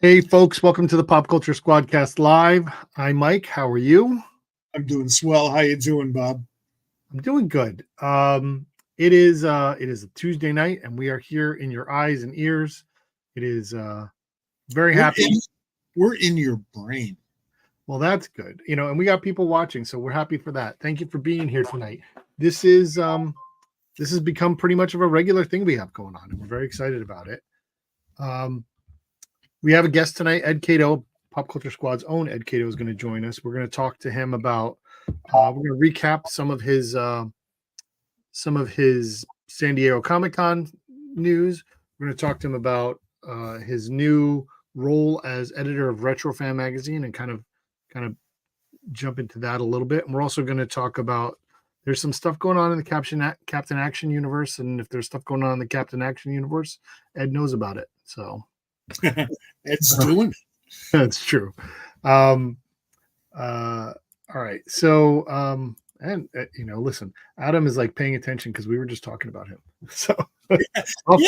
Hey, folks, welcome to the Pop Culture SquadCast Live. I'm Mike. How are you? I'm doing swell. How you doing, Bob? I'm doing good. It is a Tuesday night, and we are here in your eyes and ears. It is very happy. We're in your brain. Well, that's good. And we got people watching, so we're happy for that. Thank you for being here tonight. This has become pretty much of a regular thing we have going on, and we're very excited about it. We have a guest tonight, Ed Catto, Pop Culture Squad's own Ed Catto is going to join us. We're going to talk to him about. We're going to recap some of his San Diego Comic-Con news. We're going to talk to him about his new role as editor of Retro Fan Magazine and kind of jump into that a little bit. And we're also going to talk about there's some stuff going on in the Captain Action universe, and if there's stuff going on in the Captain Action universe, Ed knows about it. So. It's doing it. That's true. All right. So, listen, Adam is like paying attention because we were just talking about him. So, off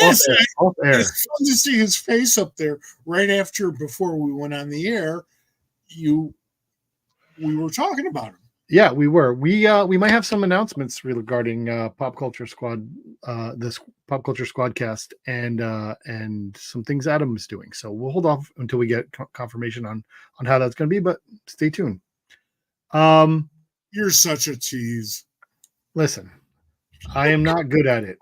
air. It's fun to see his face up there right before we went on the air. We were talking about him. Yeah, we were. We might have some announcements regarding Pop Culture Squad, this Pop Culture Squadcast, and some things Adam is doing. So we'll hold off until we get confirmation on how that's going to be. But stay tuned. You're such a tease. Listen, I am not good at it,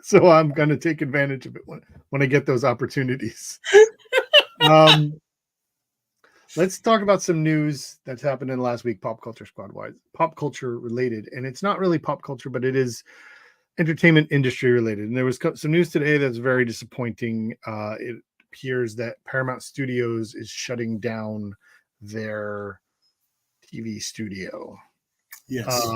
so I'm going to take advantage of it when I get those opportunities. Let's talk about some news that's happened in the last week, pop culture squad-wise, pop culture related. And it's not really pop culture, but it is entertainment industry related. And there was some news today that's very disappointing. It appears that Paramount Studios is shutting down their TV studio. Yes.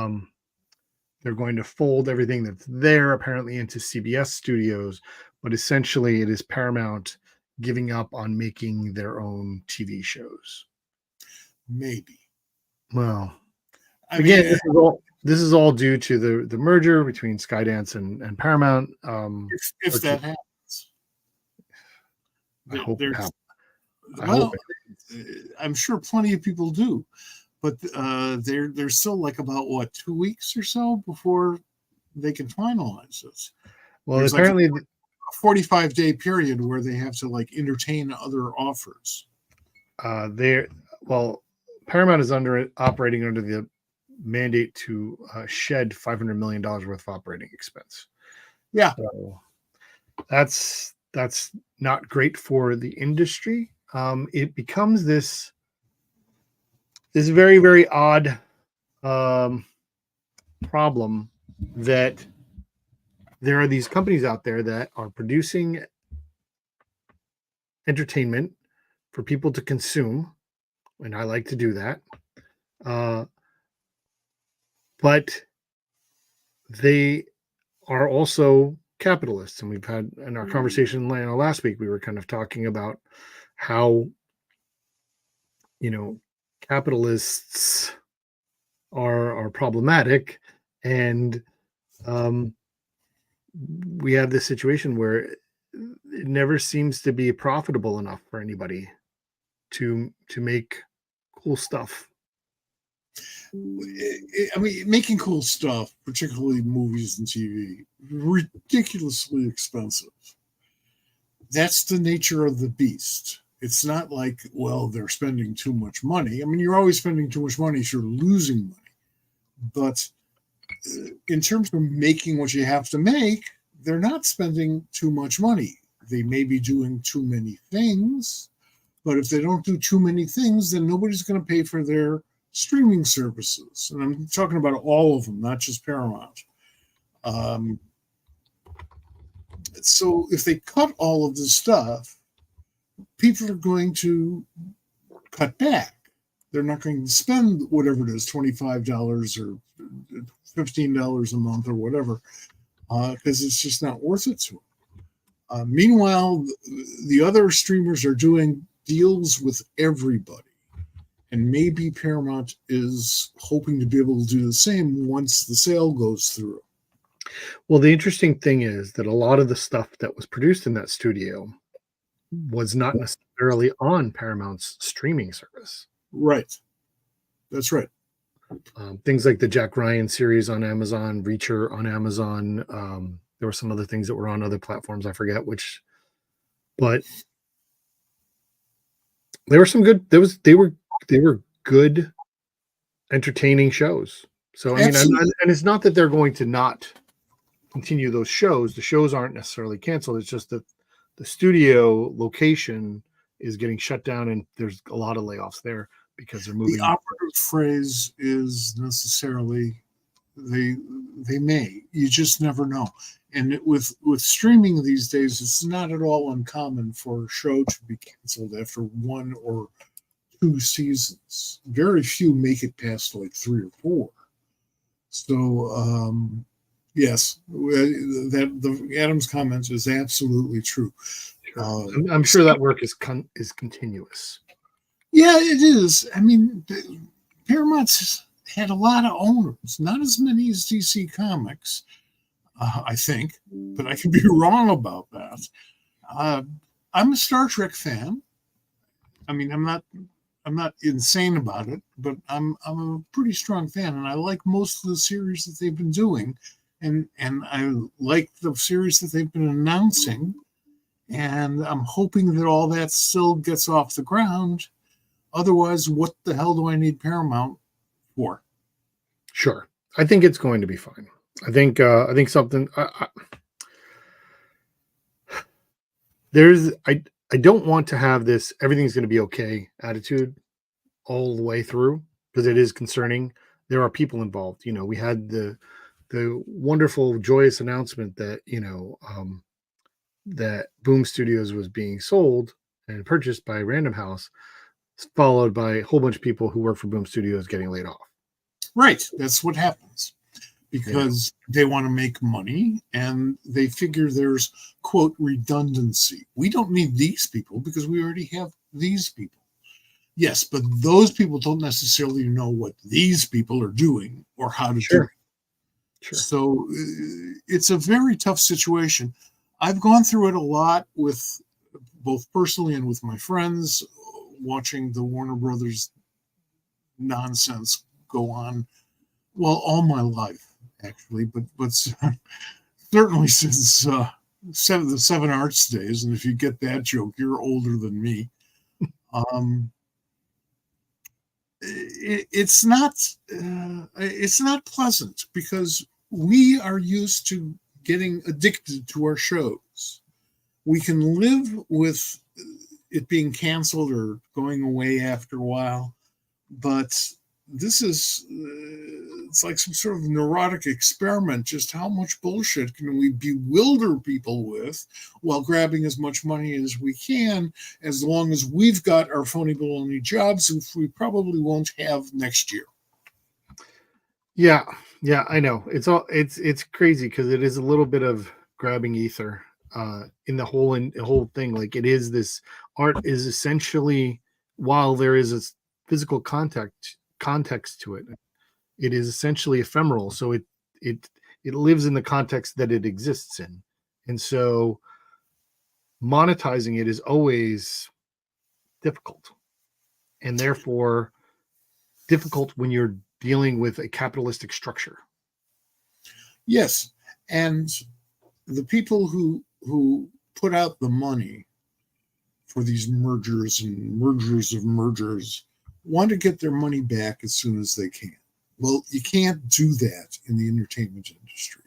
They're going to fold everything that's there apparently into CBS Studios, but essentially it is Paramount giving up on making their own TV shows. Maybe. Well, again, this is all due to the merger between Skydance and Paramount. If that happens, I hope it happens. I'm sure plenty of people do, but there's still like about 2 weeks or so before they can finalize this. Well, there's apparently. A 45-day period where they have to entertain other offers. Paramount is operating under the mandate to shed $500 million worth of operating expense. Yeah, so that's not great for the industry. It becomes this very, very odd problem that there are these companies out there that are producing entertainment for people to consume, and I like to do that. But they are also capitalists, and we've had in our conversation last week, we were kind of talking about how capitalists are problematic, and we have this situation where it never seems to be profitable enough for anybody to make cool stuff. I mean, making cool stuff, particularly movies and TV, ridiculously expensive. That's the nature of the beast. It's not like, they're spending too much money. I mean, you're always spending too much money, so you're losing money. But in terms of making what you have to make, they're not spending too much money. They may be doing too many things, but if they don't do too many things, then nobody's going to pay for their streaming services. And I'm talking about all of them, not just Paramount. So if they cut all of this stuff, people are going to cut back. They're not going to spend whatever it is, $25 or $15 a month or whatever, because it's just not worth it to them. Meanwhile, the other streamers are doing deals with everybody. And maybe Paramount is hoping to be able to do the same once the sale goes through. Well, the interesting thing is that a lot of the stuff that was produced in that studio was not necessarily on Paramount's streaming service. Right. That's right. Things like the Jack Ryan series on Amazon, Reacher on Amazon. There were some other things that were on other platforms. I forget which, but there were some good. They were good, entertaining shows. So I mean, Absolutely. and it's not that they're going to not continue those shows. The shows aren't necessarily canceled. It's just that the studio location is getting shut down, and there's a lot of layoffs there because they're The moving. operative phrase is necessarily they may. You just never know. And with streaming these days, it's not at all uncommon for a show to be canceled after one or two seasons. Very few make it past like three or four. So yes, that the Adams comment is absolutely true. I'm sure that work is continuous. Yeah, it is. I mean, Paramount's had a lot of owners, not as many as DC Comics, I think, but I could be wrong about that. I'm a Star Trek fan. I mean, I'm not insane about it, but I'm a pretty strong fan, and I like most of the series that they've been doing, and I like the series that they've been announcing, and I'm hoping that all that still gets off the ground. Otherwise, what the hell do I need Paramount for? Sure, I think it's going to be fine. I think something. There's I don't want to have this everything's going to be okay attitude all the way through because it is concerning. There are people involved. You know, we had the wonderful, joyous announcement that that Boom Studios was being sold and purchased by Random House, followed by a whole bunch of people who work for Boom Studios getting laid off. Right, that's what happens Yeah. because they want to make money and they figure there's quote redundancy. We don't need these people because we already have these people. Yes, but those people don't necessarily know what these people are doing or how to do Sure. it. Sure. So it's a very tough situation. I've gone through it a lot with both personally and with my friends, watching the Warner Brothers nonsense go on. Well, all my life, actually, but certainly since the Seven Arts days. And if you get that joke, you're older than me. It's not pleasant because we are used to getting addicted to our shows. We can live with it being canceled or going away after a while, but this is it's like some sort of neurotic experiment. Just how much bullshit can we bewilder people with while grabbing as much money as we can, as long as we've got our phony baloney jobs, which we probably won't have next year. Yeah, I know. It's crazy because it is a little bit of grabbing ether in the whole thing. Like it is this art is essentially while there is a physical context to it, it is essentially ephemeral. So it it lives in the context that it exists in, and so monetizing it is always difficult, and therefore difficult when you're dealing with a capitalistic structure. Yes, and the people who put out the money for these mergers and mergers of mergers want to get their money back as soon as they can. Well, you can't do that in the entertainment industry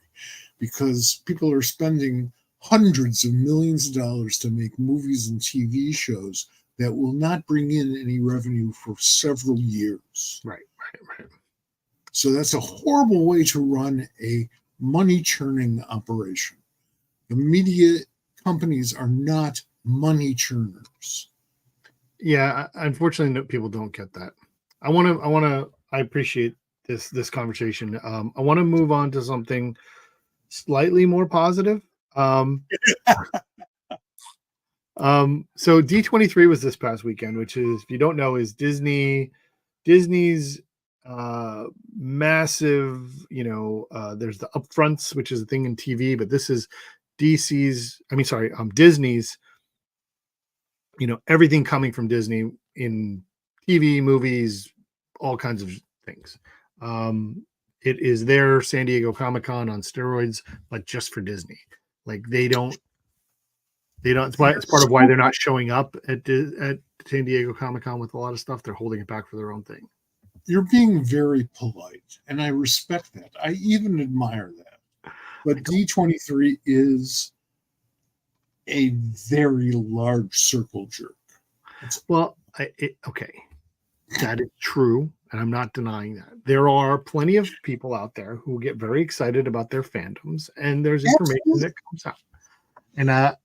because people are spending hundreds of millions of dollars to make movies and TV shows that will not bring in any revenue for several years. Right. So that's a horrible way to run a money churning operation. The media companies are not money churners. Yeah, unfortunately, people don't get that. I appreciate this conversation. I want to move on to something slightly more positive. So D23 was this past weekend, which is, if you don't know, is Disney's massive, there's the upfronts, which is a thing in TV, but this is Disney's everything coming from Disney in TV, movies, all kinds of things. It is their San Diego Comic-Con on steroids, but just for Disney. Like they don't. It's part of why they're not showing up at San Diego Comic-Con with a lot of stuff. They're holding it back for their own thing. You're being very polite, and I respect that. I even admire that. But D23 is a very large circle jerk. Well, okay, that is true, and I'm not denying that. There are plenty of people out there who get very excited about their fandoms, and there's information that comes out. And I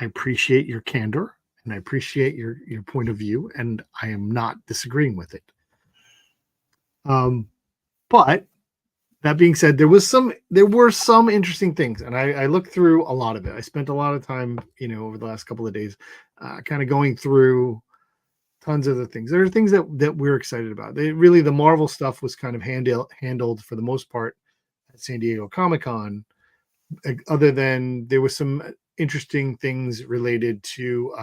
appreciate your candor, and I appreciate your point of view, and I am not disagreeing with it. But that being said, there were some interesting things, and I looked through a lot of it. I spent a lot of time, over the last couple of days, kind of going through tons of the things. There are things that we're excited about. The Marvel stuff was kind of handled for the most part at San Diego Comic-Con, other than there was some interesting things related to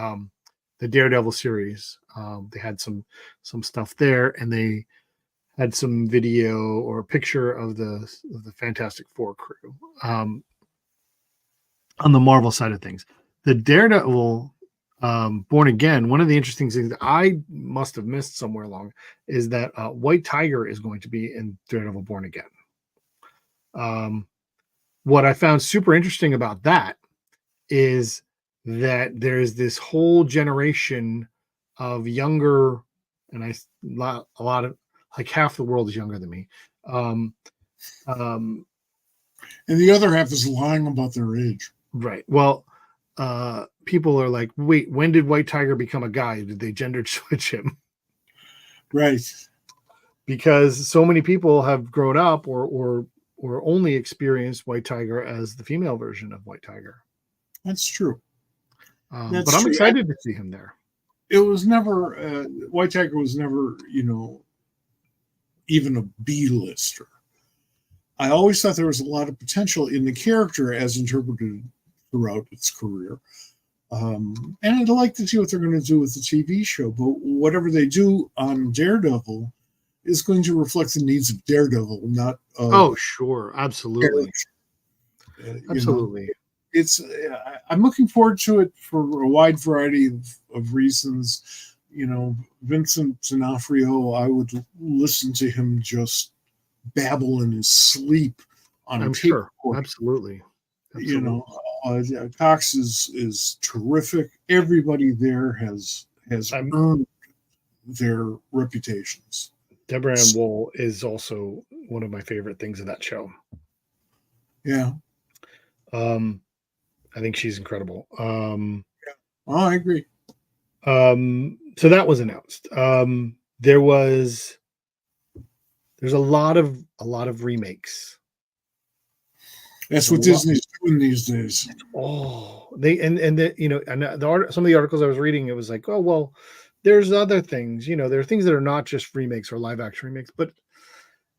the Daredevil series. They had some stuff there, and they had some video or a picture of the Fantastic Four crew on the Marvel side of things. The Daredevil Born Again, one of the interesting things that I must have missed somewhere along is that White Tiger is going to be in Daredevil Born Again. What I found super interesting about that is that there's this whole generation of younger, and a lot of, like, half the world is younger than me. And the other half is lying about their age. Right. Well, people are like, wait, when did White Tiger become a guy? Did they gender switch him? Right. Because so many people have grown up or only experienced White Tiger as the female version of White Tiger. That's true. But I'm excited to see him there. It was never, White Tiger was never, even a B-lister. I always thought there was a lot of potential in the character as interpreted throughout its career. And I'd like to see what they're going to do with the TV show. But whatever they do on Daredevil is going to reflect the needs of Daredevil, not oh, sure. Absolutely. Absolutely. I'm looking forward to it for a wide variety of reasons. Vincent D'Onofrio, I would listen to him just babble in his sleep on a tape sure. recorder. Absolutely. Cox is terrific. Everybody there has earned their reputations. Deborah Ann Woll is also one of my favorite things of that show. Yeah. I think she's incredible. I agree. So that was announced. There's a lot of remakes. That's what Disney's doing these days. Oh, some of the articles I was reading, it was like, oh, well, there's other things, there are things that are not just remakes or live action remakes, but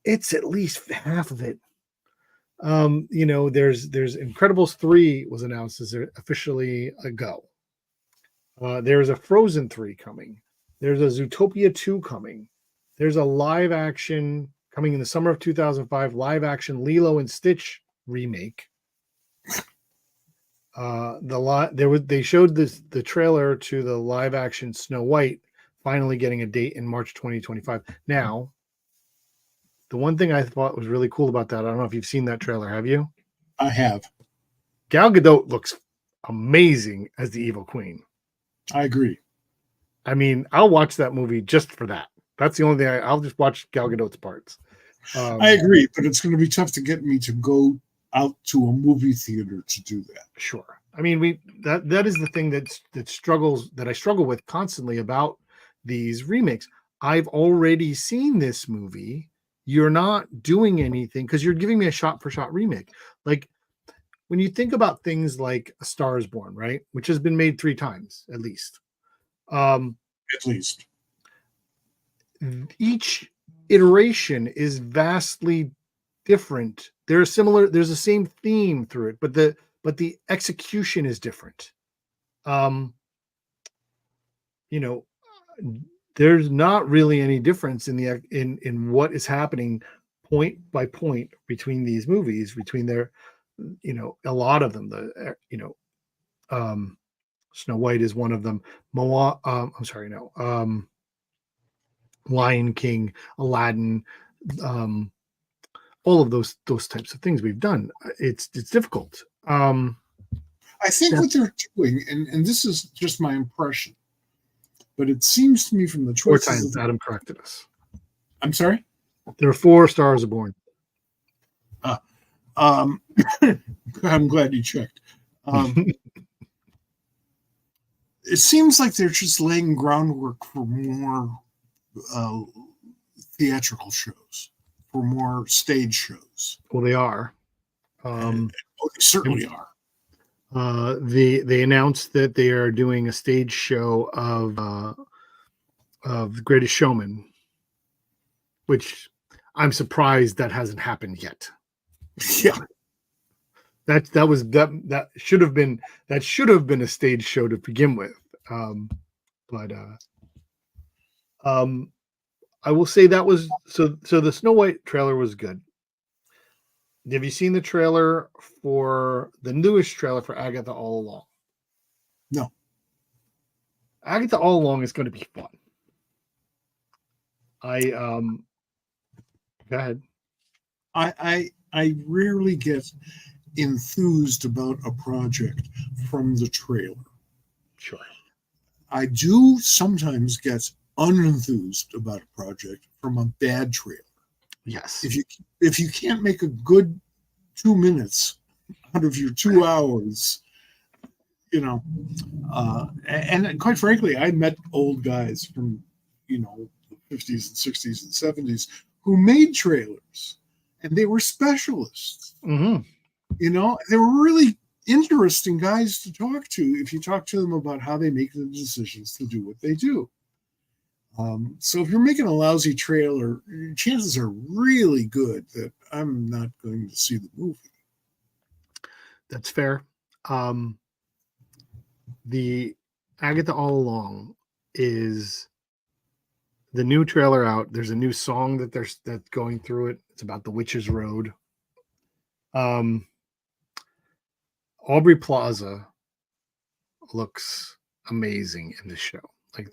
it's at least half of it. There's Incredibles 3 was announced as officially a go. There's a Frozen 3 coming. There's a Zootopia 2 coming. There's a live action coming in the summer of 2005, live action Lilo and Stitch remake. They showed the trailer to the live action Snow White finally getting a date in March 2025. Now, the one thing I thought was really cool about that, I don't know if you've seen that trailer, have you? I have. Gal Gadot looks amazing as the Evil Queen. I agree. I mean, I'll watch that movie just for that. That's the only thing. I'll just watch Gal Gadot's parts. I agree, but it's going to be tough to get me to go out to a movie theater to do that. Sure. I mean, that is the thing that I struggle with constantly about these remakes. I've already seen this movie. You're not doing anything because you're giving me a shot for shot remake. Like when you think about things like A Star is Born, right? Which has been made 3 times at least. At least. Each iteration is vastly different. There's the same theme through it, but the execution is different. you know, there's not really any difference in the in what is happening point by point between these movies, between their, a lot of them. Snow White is one of them. I'm sorry, no. Lion King, Aladdin, um, all of those types of things we've done. It's difficult. I think what they're doing, and this is just my impression, but it seems to me from the 4 choices. times Adam corrected us. I'm sorry? There are 4 stars born. I'm glad you checked. It seems like they're just laying groundwork for more theatrical shows, for more stage shows. Well, they are. They certainly are. They announced that they are doing a stage show of The Greatest Showman, which I'm surprised that hasn't happened yet. Yeah, that should have been a stage show to begin with. But I will say that was so the Snow White trailer was good. Have you seen the trailer for the newest trailer for Agatha All Along? No. Agatha All Along is going to be fun. Go ahead. I rarely get enthused about a project from the trailer. Sure. I do sometimes get unenthused about a project from a bad trailer. Yes. If you can't make a good 2 minutes out of your 2 hours, and quite frankly, I met old guys from, the 50s and 60s and 70s who made trailers, and they were specialists. Mm-hmm. They were really interesting guys to talk to if you talk to them about how they make the decisions to do what they do. So if you're making a lousy trailer, chances are really good that I'm not going to see the movie. That's fair. The Agatha All Along is the new trailer out. There's a new song that's going through it. It's about the Witch's Road. Aubrey Plaza looks amazing in the show. Like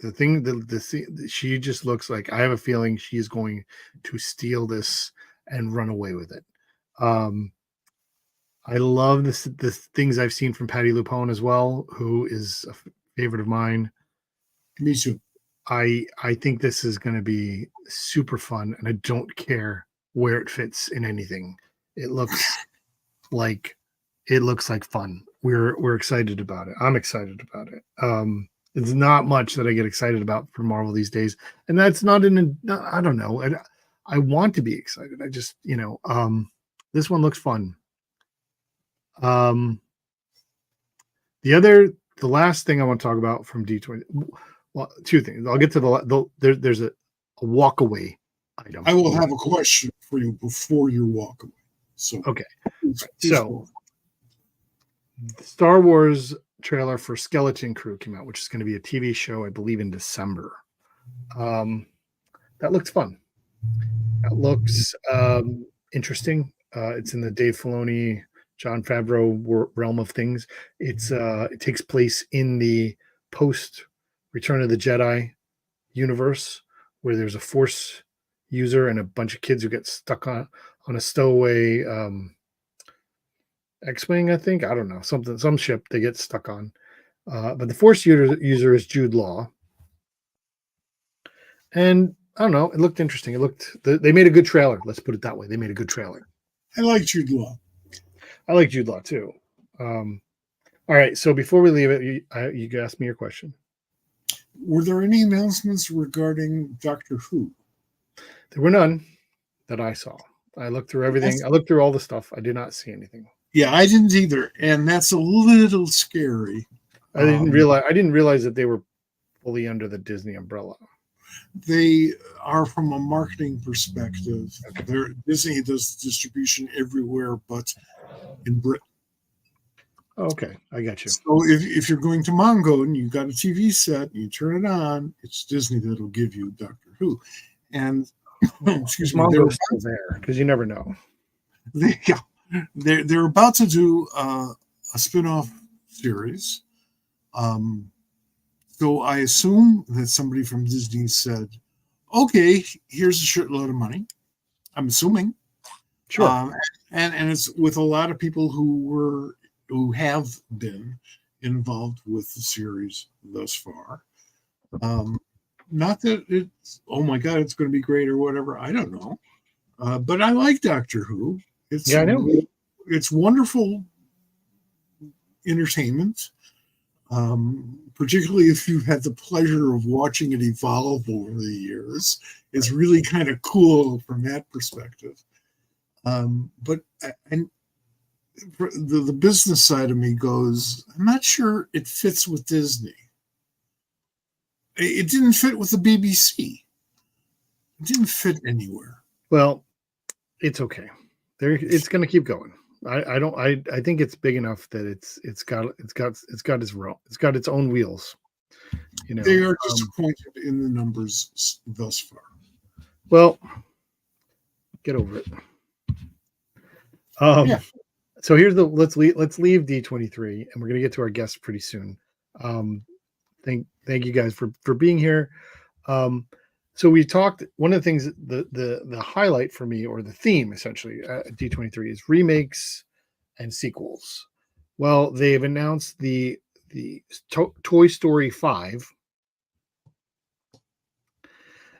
she just looks like, I have a feeling she is going to steal this and run away with it. I love the things I've seen from Patti LuPone as well, who is a favorite of mine. Me too. I think this is going to be super fun, and I don't care where it fits in anything. It looks like fun. We're excited about it. I'm excited about it. It's not much that I get excited about for Marvel these days, and that's not I don't know. I want to be excited. I just, this one looks fun. The last thing I want to talk about from D20. Well, 2 things. I'll get to there's a walk away item. I will have a question for you before you walk away. So okay. Please so the Star Wars trailer for Skeleton Crew came out, which is going to be a TV show, I believe, in December. That looks fun. That looks interesting. It's in the Dave Filoni, Jon Favreau realm of things. It takes place in the post Return of the Jedi universe, where there's a Force user and a bunch of kids who get stuck on a stowaway X-Wing, I think. I don't know, some ship they get stuck on. But the Force user is Jude Law. And I don't know, it looked interesting. They made a good trailer. Let's put it that way. They made a good trailer. I like Jude Law. I like Jude Law too. All right. So before we leave it, you can ask me your question. Were there any announcements regarding Doctor Who? There were none that I saw. I looked through everything. I looked through all the stuff. I did not see anything. Yeah, I didn't either, and that's a little scary. I didn't realize that they were fully under the Disney umbrella. They are, from a marketing perspective. Disney does distribution everywhere but in Britain. Okay, I got you. So if you're going to Mongo and you've got a TV set and you turn it on, it's Disney that'll give you Doctor Who. And excuse me, Mongo's still there because you never know. They're about to do a spin-off series. So I assume that somebody from Disney said, okay, here's a shitload of money. I'm assuming. Sure. And it's with a lot of people who have been involved with the series thus far. Not that it's, oh my God, it's going to be great or whatever. I don't know. But I like Doctor Who. I know. It's wonderful entertainment, particularly if you've had the pleasure of watching it evolve over the years. It's really kind of cool from that perspective. But the business side of me goes, I'm not sure it fits with Disney. It didn't fit with the BBC. It didn't fit anywhere. Well, it's okay. It's going to keep going. I think it's big enough that it's got its own wheels. You know, they are disappointed in the numbers thus far. Well, get over it. Yeah. So here's let's leave D23, and we're gonna get to our guests pretty soon. Thank you guys for being here. So we talked. One of the things, the highlight for me, or the theme essentially at D23, is remakes and sequels. Well, they've announced the Toy Story 5.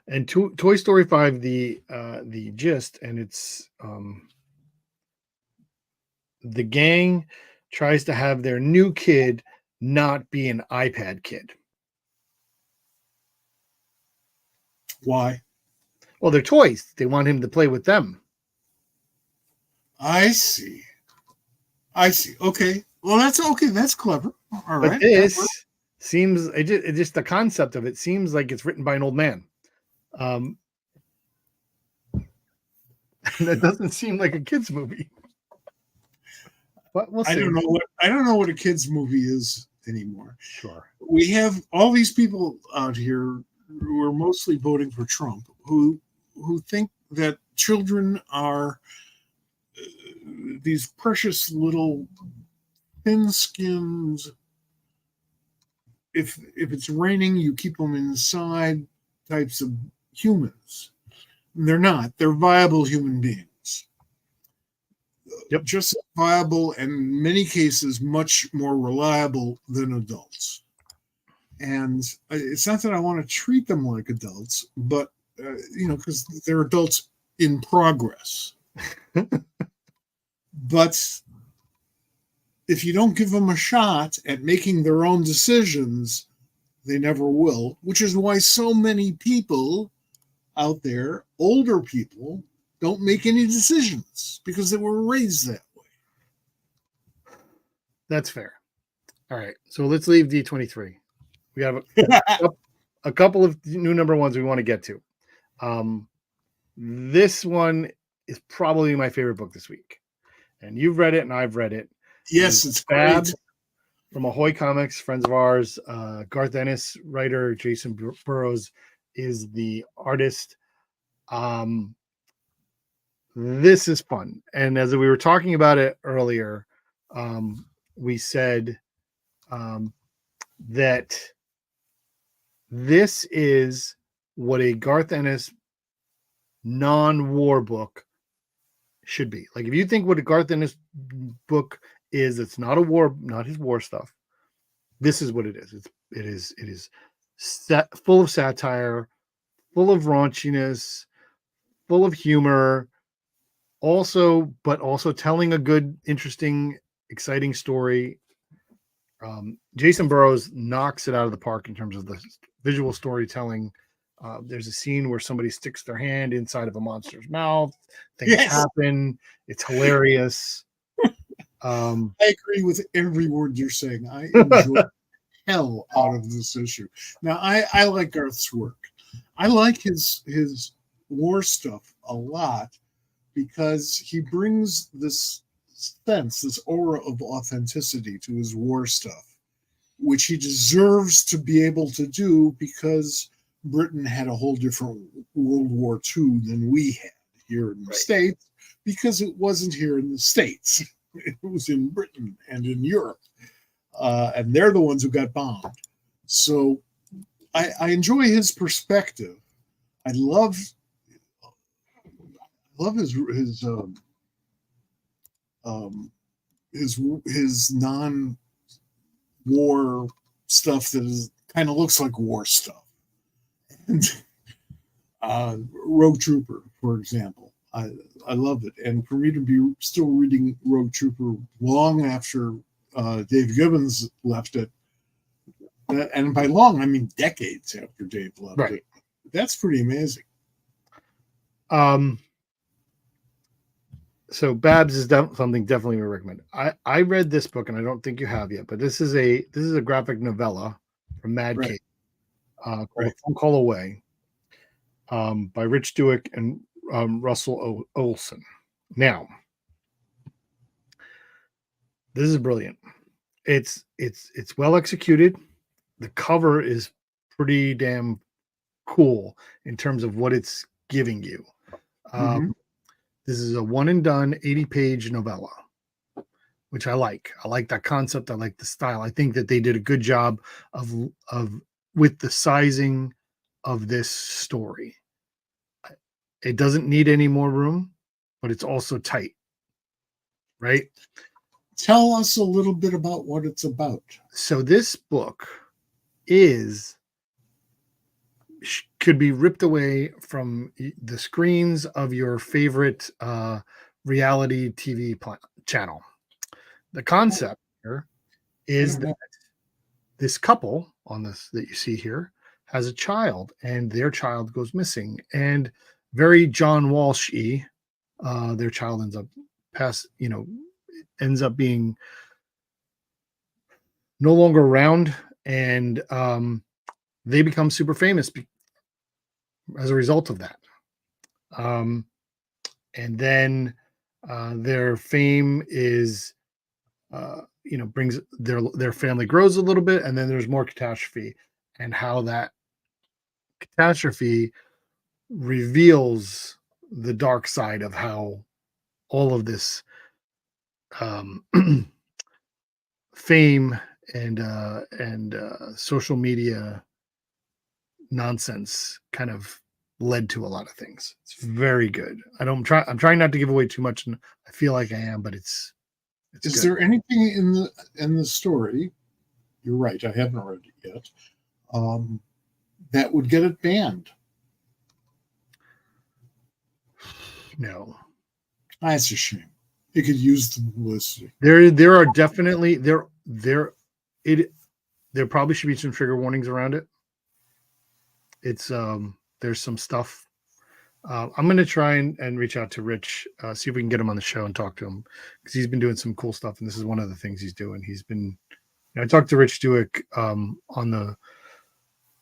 And Toy Story 5, the gist, and it's the gang tries to have their new kid not be an iPad kid. Why? Well, they're toys. They want him to play with them. I see. Okay. Well, that's okay. That's clever. All right. But this seems, it just the concept of it seems like it's written by an old man. That doesn't seem like a kid's movie. But we'll see. I don't know what a kid's movie is anymore. Sure. We have all these people out here who are mostly voting for Trump who think that children are these precious little thin-skinned, if it's raining, you keep them inside types of humans. They're not. They're viable human beings. Yep. Just viable, and in many cases, much more reliable than adults. And it's not that I want to treat them like adults, but, because they're adults in progress. But if you don't give them a shot at making their own decisions, they never will, which is why so many people out there, older people, don't make any decisions because they were raised that way. That's fair. All right. So let's leave D23. We have a couple of new number ones we want to get to. This one is probably my favorite book this week. And you've read it and I've read it. Yes, it's Fab great. From Ahoy Comics, friends of ours. Garth Ennis, writer. Jason Burrows is the artist. This is fun. And as we were talking about it earlier, we said that this is what a Garth Ennis non-war book should be. Like, if you think what a Garth Ennis book is, it's not a war, not his war stuff. This is what it is. It is full of satire, full of raunchiness, full of humor, but also telling a good, interesting, exciting story. Jason Burrows knocks it out of the park in terms of the visual storytelling. There's a scene where somebody sticks their hand inside of a monster's mouth. Things happen. It's hilarious. I agree with every word you're saying. I enjoy hell out of this issue. Now, I like Garth's work. I like his war stuff a lot because he brings this sense, this aura of authenticity to his war stuff, which he deserves to be able to do because Britain had a whole different World War II than we had here in the States, because it wasn't here in the States. It was in Britain and in Europe. And they're the ones who got bombed. So I enjoy his perspective. I love his non-war stuff that is kind of looks like war stuff. And Rogue Trooper, for example, I love it. And for me to be still reading Rogue Trooper long after Dave Gibbons left it, and by long I mean decades after Dave left it, that's pretty amazing. So Babs is something definitely we recommend. I read this book, and I don't think you have yet, but this is a graphic novella from Mad Cave called A Phone Call Away, by Rich Douek and Russell Olson. Now, this is brilliant. It's well executed. The cover is pretty damn cool in terms of what it's giving you. This is a one and done 80-page novella, which I like. I like that concept. I like the style. I think that they did a good job of with the sizing of this story. It doesn't need any more room, but it's also tight, right? Tell us a little bit about what it's about. So this book could be ripped away from the screens of your favorite reality TV channel. The concept here is that this couple on this that you see here has a child, and their child goes missing, and very John Walsh-y, their child ends up being no longer around, and they become super famous as a result of that. And then their fame is, brings their family grows a little bit, and then there's more catastrophe, and how that catastrophe reveals the dark side of how all of this fame and social media nonsense kind of led to a lot of things. It's very good. I'm trying not to give away too much, and I feel like I am, but it's is good. there anything in the story, you're right, I haven't read it yet, that would get it banned? No. That's a shame. It could use the publicity. There are definitely there probably should be some trigger warnings around it. It's there's some stuff. I'm going to try and reach out to Rich, see if we can get him on the show and talk to him, because he's been doing some cool stuff, and this is one of the things he's doing. I talked to Rich Douek on the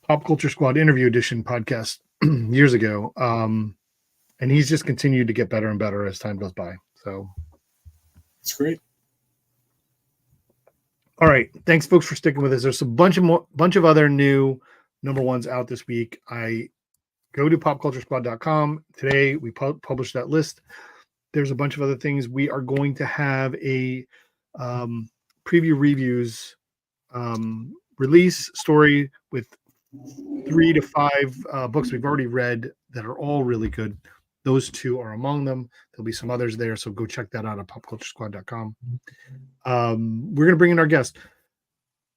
Pop Culture Squad Interview Edition podcast years ago, and he's just continued to get better and better as time goes by. So it's great. All right, thanks folks for sticking with us. There's a bunch of other new number ones out this week. I go to popculturesquad.com. Today we published that list. There's a bunch of other things. We are going to have a preview reviews release story with 3 to 5 books we've already read that are all really good. Those two are among them. There'll be some others there, so go check that out at popculturesquad.com. We're going to bring in our guest,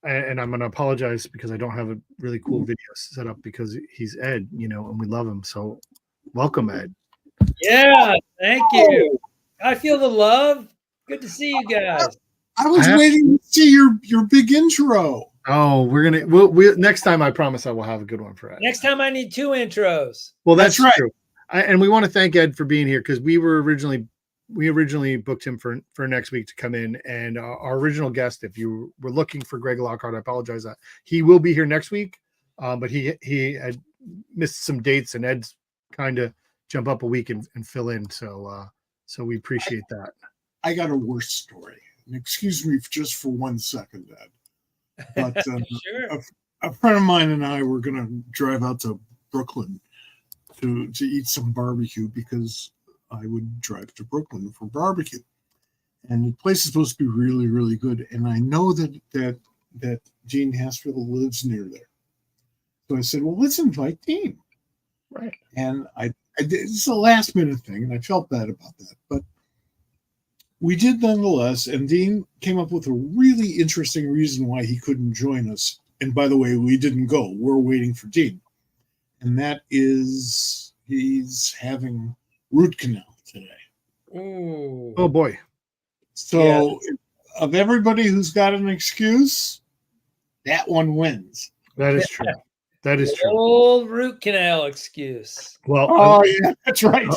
and I'm going to apologize because I don't have a really cool video set up because he's Ed, and we love him. So welcome, Ed. Yeah, thank you. I feel the love. Good to see you guys. I was waiting to see your big intro. Oh, we'll next time, I promise I will have a good one for Ed. Next time I need 2 intros. Well, that's right. True. And we want to thank Ed for being here, because we originally booked him for next week to come in, and our original guest, if you were looking for Greg Lockhart, I apologize that he will be here next week, but he had missed some dates, and Ed's kind of jump up a week and fill in, so we appreciate that. I got a worse story. And excuse me just for 1 second, Ed. But Sure. a friend of mine and I were going to drive out to Brooklyn to eat some barbecue because I would drive to Brooklyn for barbecue. And the place is supposed to be really, really good. And I know that Gene Haspel lives near there. So I said, well, let's invite Dean. Right. And I did, it's a last minute thing, and I felt bad about that. But we did nonetheless. And Dean came up with a really interesting reason why he couldn't join us. And by the way, we didn't go. We're waiting for Dean. And that is he's having root canal today. Ooh. Oh boy. So of everybody who's got an excuse, that one wins. That is true. That is The true. old root canal excuse. Well, Oh yeah, that's right.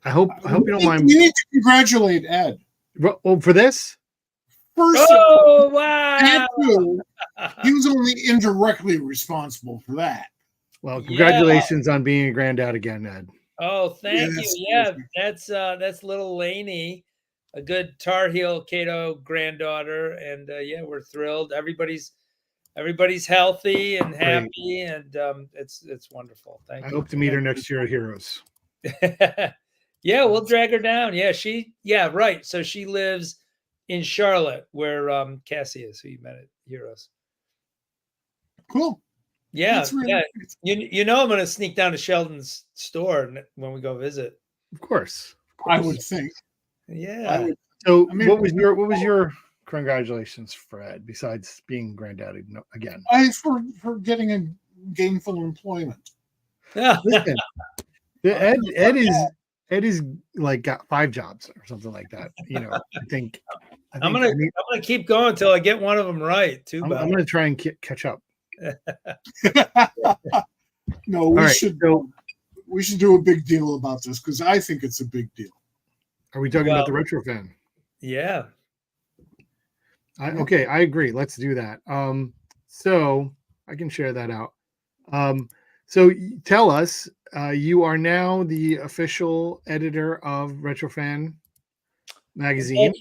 I hope you don't mind. We need to congratulate Ed. Well, for this, First, Oh, wow. he was only indirectly responsible for that. well, congratulations on being a granddad again, Ed. Oh, thank Yes, you. Yeah, that's little Lainey, a good Tar Heel Cato granddaughter, and yeah, we're thrilled. Everybody's healthy and happy, and it's wonderful. Thank I you. hope to meet her next year at Heroes. Yeah, we'll drag her down. Yeah, right. So she lives in Charlotte, where Cassie is, who you met at Heroes. Cool. Yeah, That's really yeah. nice. You know I'm going to sneak down to Sheldon's store when we go visit. Of course. I would think. Yeah. So, I mean- what was your congratulations for Ed besides being granddaddy again? For getting a gainful employment. Listen, Ed is like got 5 jobs or something like that. You know, I think I'm gonna keep going until I get one of them right. Too I'm bad. gonna try and catch up. No, we should do a big deal about this because I think it's a big deal. Are we talking about the retro fan? Yeah. Okay, I agree. Let's do that. So I can share that out. So tell us, you are now the official editor of Retrofan magazine.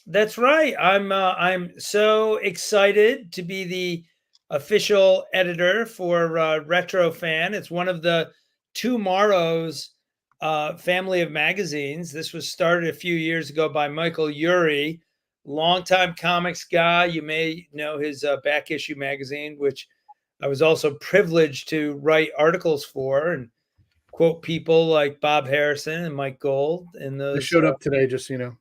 That's right. I'm so excited to be the official editor for Retrofan. It's one of the Tomorrow's family of magazines. This was started a few years ago by Michael Urey, longtime comics guy. You may know his back issue magazine, which I was also privileged to write articles for and quote people like Bob Harrison and Mike Gold. And They those showed up today, just so you know.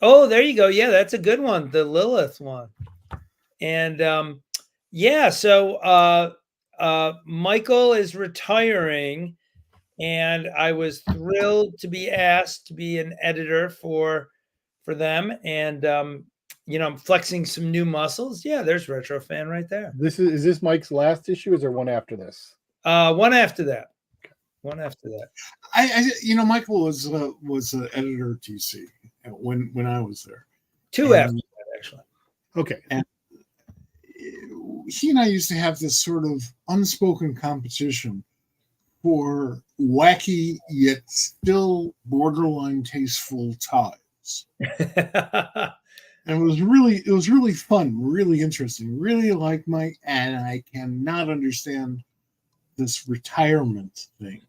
Oh, there you go. Yeah, that's a good one. The Lilith one. And yeah, so Michael is retiring, and I was thrilled to be asked to be an editor for them. And I'm flexing some new muscles. Yeah, there's Retrofan right there. Is this Mike's last issue? Or is there one after this? One after that. One after that. Michael was an editor at TC when I was there. Two after that, actually. Okay. And he and I used to have this sort of unspoken competition for wacky yet still borderline tasteful ties. And it was really fun, really interesting, really like Mike. And I cannot understand this retirement thing.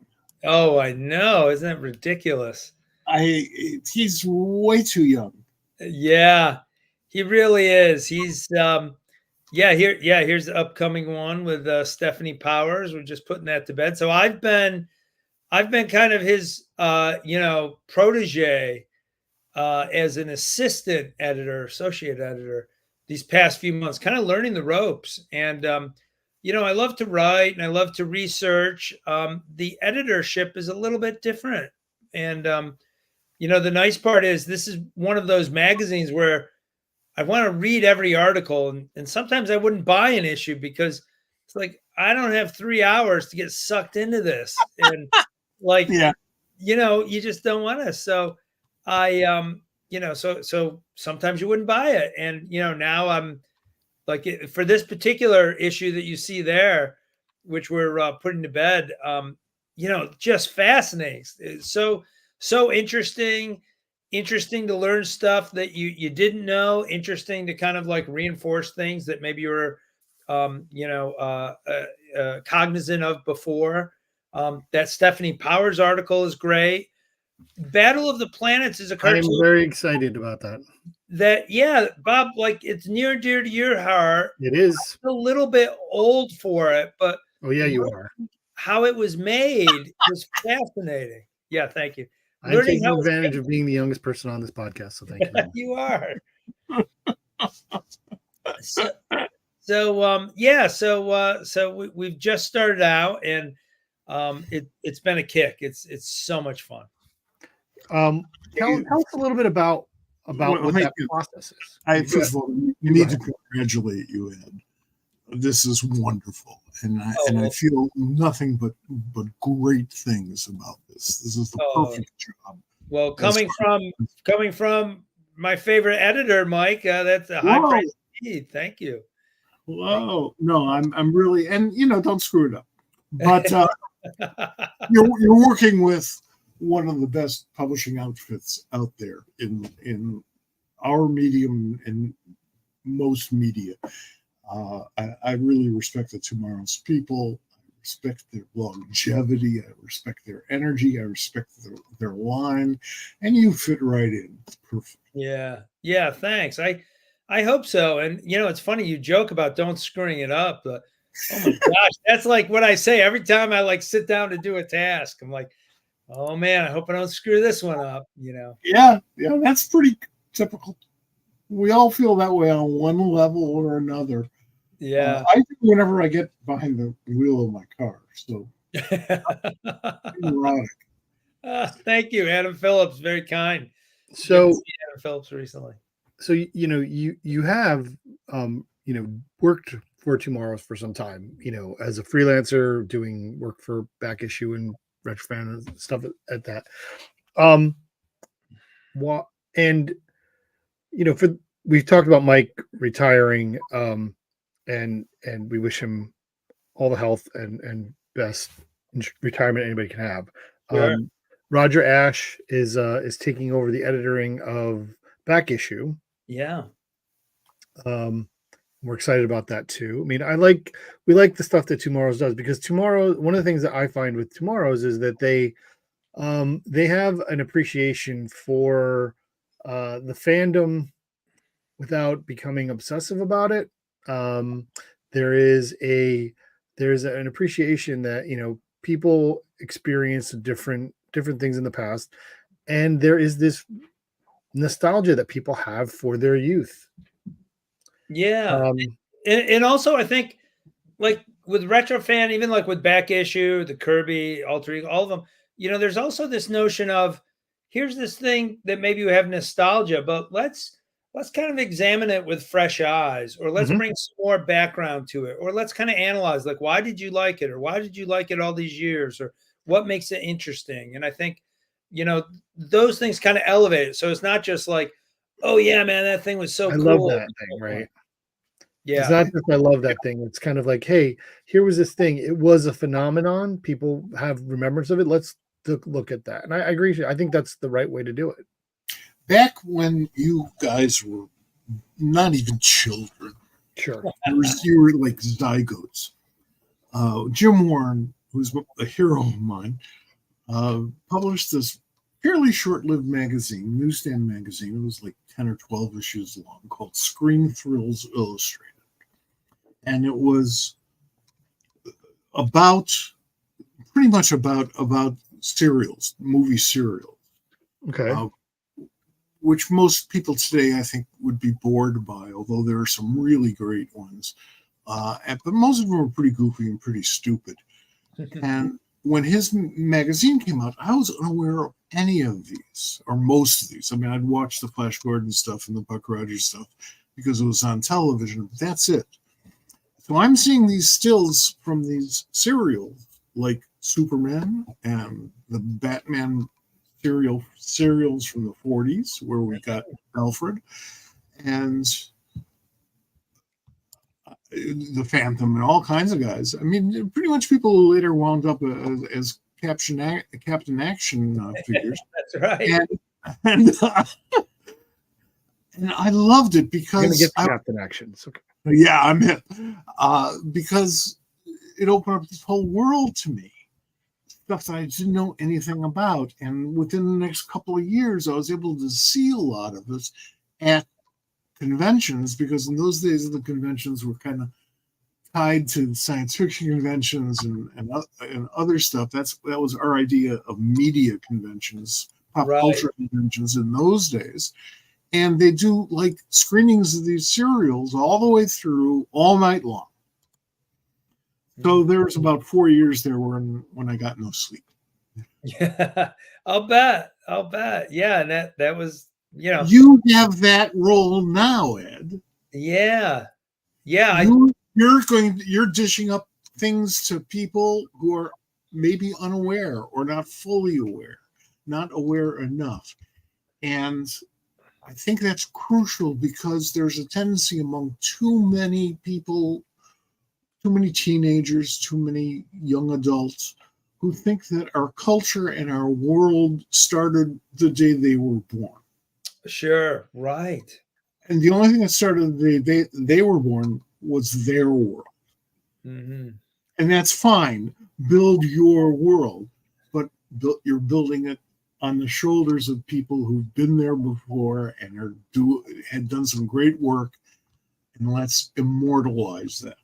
Oh, I know. Isn't that ridiculous? He's way too young. Yeah, he really is. He's here's the upcoming one with Stephanie Powers. We're just putting that to bed. So I've been kind of his protege as an assistant editor, associate editor these past few months, kind of learning the ropes. And I love to write and I love to research. The editorship is a little bit different. And the nice part is this is one of those magazines where I want to read every article, and sometimes I wouldn't buy an issue because it's like I don't have 3 hours to get sucked into this, and you just don't want to. So I so sometimes you wouldn't buy it, and now I'm like for this particular issue that you see there, which we're putting to bed, just fascinating. It's so interesting. interesting to learn stuff that you didn't know, interesting to kind of like reinforce things that maybe you were cognizant of before. That Stephanie Powers article is great. Battle of the Planets is a I am cartoon very excited about that. that, yeah, Bob, like it's near and dear to your heart. It is. A little bit old for it, but Oh yeah, you are. how it was made was fascinating. Yeah, thank you. I'm Learning taking how it's advantage of being the youngest person on this podcast, so thank you. made. You are. So we've just started out, and it's been a kick. It's so much fun. Tell us a little bit about what that process is. First of all, you need to congratulate you, Ed. This is wonderful, and I feel nothing but great things about this. This is the perfect job. Well, coming from my favorite editor, Mike, that's a high praise indeed. Thank you. Whoa, no, I'm really, and don't screw it up. But you're working with one of the best publishing outfits out there in our medium and most media. I really respect the Tomorrow's people. I respect their longevity. I respect their energy. I respect their line, and you fit right in. Perfect. Yeah. Thanks. I hope so. And it's funny you joke about don't screwing it up. But oh my gosh, that's like what I say every time I like sit down to do a task. I'm like, oh man, I hope I don't screw this one up. Yeah, that's pretty typical. We all feel that way on one level or another. Yeah. I do whenever I get behind the wheel of my car. So neurotic. Thank you, Adam Phillips. Very kind. So Adam Phillips recently. So you have worked for Tomorrow's for some time, as a freelancer doing work for Back Issue and Retrofan and stuff at that. We've talked about Mike retiring, and we wish him all the health and best retirement anybody can have. Sure. Roger Ash is taking over the editing of Back Issue. Yeah. We're excited about that too. I mean, we like the stuff that Tomorrow's does, because one of the things that I find with Tomorrow's is that they have an appreciation for the fandom without becoming obsessive about it. There's an appreciation that people experience different things in the past, and there is this nostalgia that people have for their youth. Yeah. And also I think like with Retrofan, even like with Back Issue, the Kirby, Alter Ego, all of them, there's also this notion of here's this thing that maybe you have nostalgia, but let's kind of examine it with fresh eyes, or let's bring some more background to it, or let's kind of analyze, like, why did you like it? Or why did you like it all these years? Or what makes it interesting? And I think, those things kind of elevate it. So it's not just like, oh yeah, man, that thing was so cool. I love that thing, right? Yeah. It's not just I love that thing. It's kind of like, hey, here was this thing. It was a phenomenon. People have remembrance of it. Let's look at that. And I agree. I think that's the right way to do it. Back when you guys were not even children, sure, you were like zygotes. Jim Warren, who's a hero of mine, published this fairly short-lived magazine, newsstand magazine. It was like 10 or 12 issues long, called Screen Thrills Illustrated. And it was pretty much about serials, movie serials. Okay. Which most people today, I think, would be bored by, although there are some really great ones. But most of them are pretty goofy and pretty stupid. And when his magazine came out, I was unaware of any of these, or most of these. I mean, I'd watch the Flash Gordon stuff and the Buck Rogers stuff because it was on television. But that's it. So I'm seeing these stills from these serials, like Superman and the Batman serials from the 40s, where we got Alfred, and the Phantom, and all kinds of guys. I mean, pretty much people who later wound up as Captain Action figures. That's right. And and and I loved it You're gonna because get to Captain Action. It's okay. yeah, I'm in. Because it opened up this whole world to me, stuff that I didn't know anything about. And within the next couple of years, I was able to see a lot of it at conventions, because in those days the conventions were kind of tied to science fiction conventions and other stuff. That was our idea of media conventions, pop Right. culture conventions in those days. And they do like screenings of these serials all the way through, all night long. So there was about 4 years there when I got no sleep. Yeah, I'll bet. I'll bet. Yeah, and that was, You have that role now, Ed. yeah. Yeah, You're dishing up things to people who are maybe unaware or not fully aware, not aware enough. And I think that's crucial, because there's a tendency among too many people, too many teenagers, too many young adults, who think that our culture and our world started the day they were born. sure. Right. And the only thing that started the day they were born was their world. Hmm. And that's fine. Build your world, but you're building it on the shoulders of people who've been there before and had done some great work, and let's immortalize that.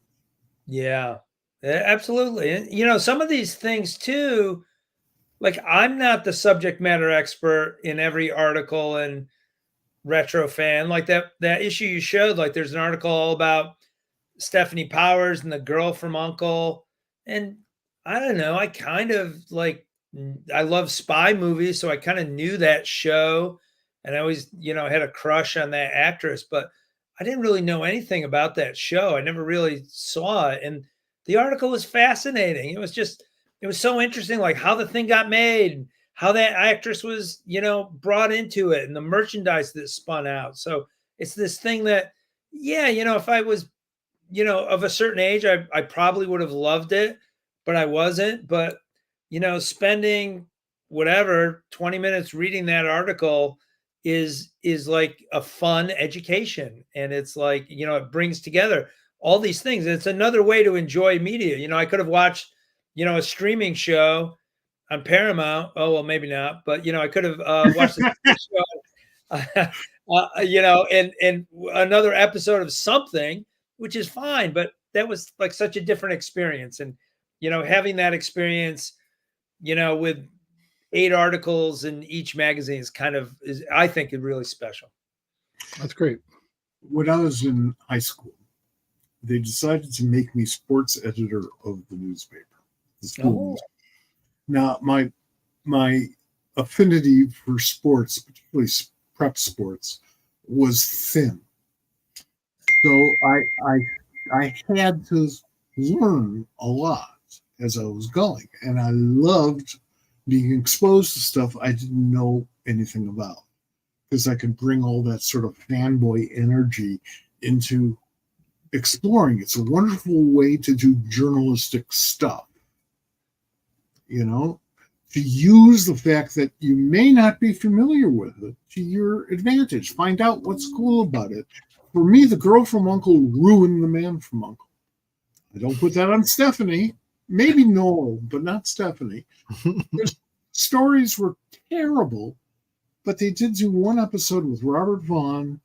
Yeah, absolutely. And some of these things too, like I'm not the subject matter expert in every article and retro fan. Like that issue you showed, like there's an article all about Stephanie Powers and the girl from Uncle. And I don't know, I kind of like I love spy movies, so I kind of knew that show and I always, had a crush on that actress, but I didn't really know anything about that show. I never really saw it. And the article was fascinating. It was so interesting, like how the thing got made, and how that actress was, brought into it, and the merchandise that spun out. So it's this thing that, yeah, if I was, of a certain age, I probably would have loved it, but I wasn't. But, spending whatever 20 minutes reading that article is like a fun education. And it's like, it brings together all these things. And it's another way to enjoy media. I could have watched, a streaming show on Paramount. Oh, well, maybe not, but I could have watched the show, and another episode of something, which is fine. But that was like such a different experience. And, having that experience, with 8 articles in each magazine is I think is really special. That's great. When I was in high school, they decided to make me sports editor of the newspaper, the school newspaper. Now, my affinity for sports, particularly prep sports, was thin. So I had to learn a lot as I was going, and I loved being exposed to stuff I didn't know anything about, because I could bring all that sort of fanboy energy into exploring. It's a wonderful way to do journalistic stuff, to use the fact that you may not be familiar with it to your advantage. Find out what's cool about it. For me, the girl from Uncle ruined the man from Uncle. I don't put that on Stephanie. Maybe Noel, but not Stephanie. Their stories were terrible, but they did do one episode with Robert Vaughn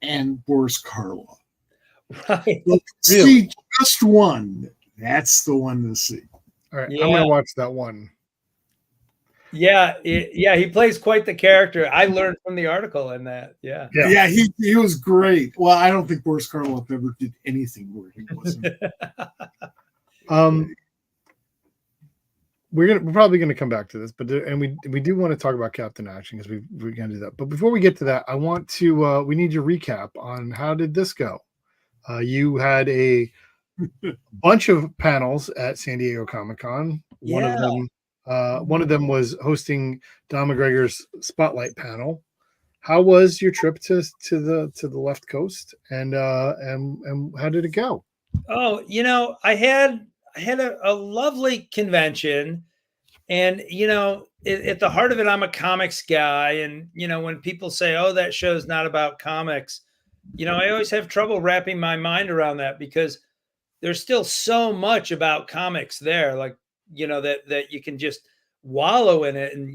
and Boris Karloff. Right. Look, Really? see just one. That's the one to see. All right, Yeah. I'm gonna watch that one. Yeah, he plays quite the character. I learned from the article in that. Yeah. Yeah, he was great. Well, I don't think Boris Karloff ever did anything where he wasn't. We're probably gonna come back to this, but we do want to talk about Captain Action, because we're gonna do that. But before we get to that, I want to we need your recap on how did this go. You had a bunch of panels at San Diego Comic-Con. Yeah. One of them was hosting Don McGregor's Spotlight panel. How was your trip to the left coast, and how did it go? Oh, I had a lovely convention, And, at the heart of it, I'm a comics guy. And, when people say, oh, that show's not about comics, I always have trouble wrapping my mind around that, because there's still so much about comics there, like, that you can just wallow in it and,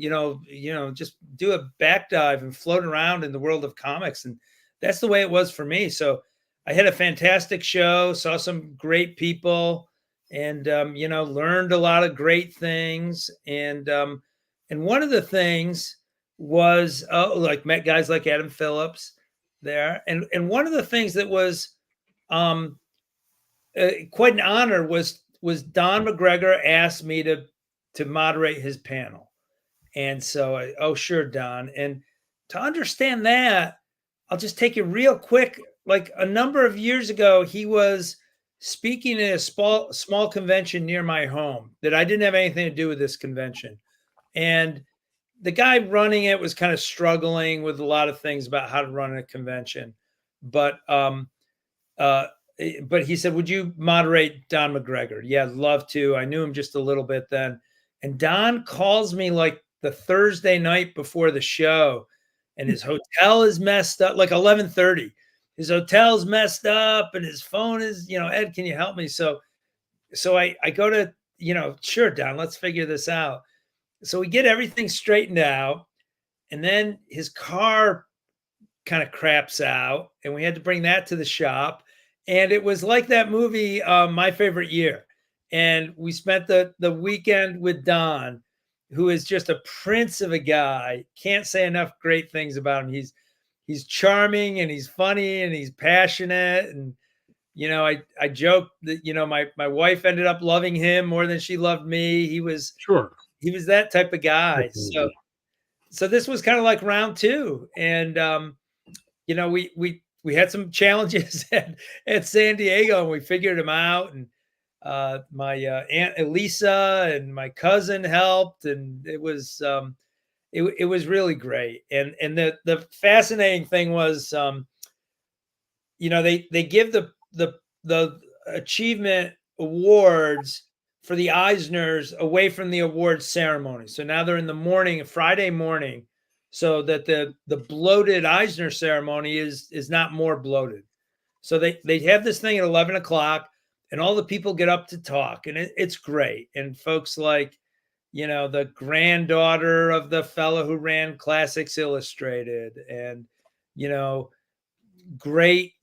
just do a back dive and float around in the world of comics. And that's the way it was for me. So I had a fantastic show, saw some great people, and, learned a lot of great things. And one of the things was, like, met guys like Adam Phillips there. And one of the things that was, quite an honor was Don McGregor asked me to moderate his panel. And so oh, sure, Don. And to understand that, I'll just take you real quick. Like, a number of years ago, he was speaking at a small convention near my home that I didn't have anything to do with this convention. And the guy running it was kind of struggling with a lot of things about how to run a convention. But he said, would you moderate Don McGregor? Yeah, I'd love to. I knew him just a little bit then. And Don calls me like the Thursday night before the show, and his hotel is messed up, like 11:30. His hotel's messed up and his phone is, Ed, can you help me? So I go to, sure, Don, let's figure this out. So we get everything straightened out, and then his car kind of craps out, and we had to bring that to the shop. And it was like that movie, My Favorite Year. And we spent the weekend with Don, who is just a prince of a guy. Can't say enough great things about him. He's charming, and he's funny, and he's passionate. And, I joked that, my wife ended up loving him more than she loved me. He was that type of guy. So this was kind of like round two. And, we had some challenges at San Diego, and we figured them out. And my Aunt Elisa and my cousin helped, and it was it was really great. And the fascinating thing was, they give the achievement awards for the Eisners away from the awards ceremony. So now they're in the morning, Friday morning, so that the bloated Eisner ceremony is not more bloated. So they have this thing at 11 o'clock, and all the people get up to talk, and it's great. And folks like, the granddaughter of the fellow who ran Classics Illustrated, and, great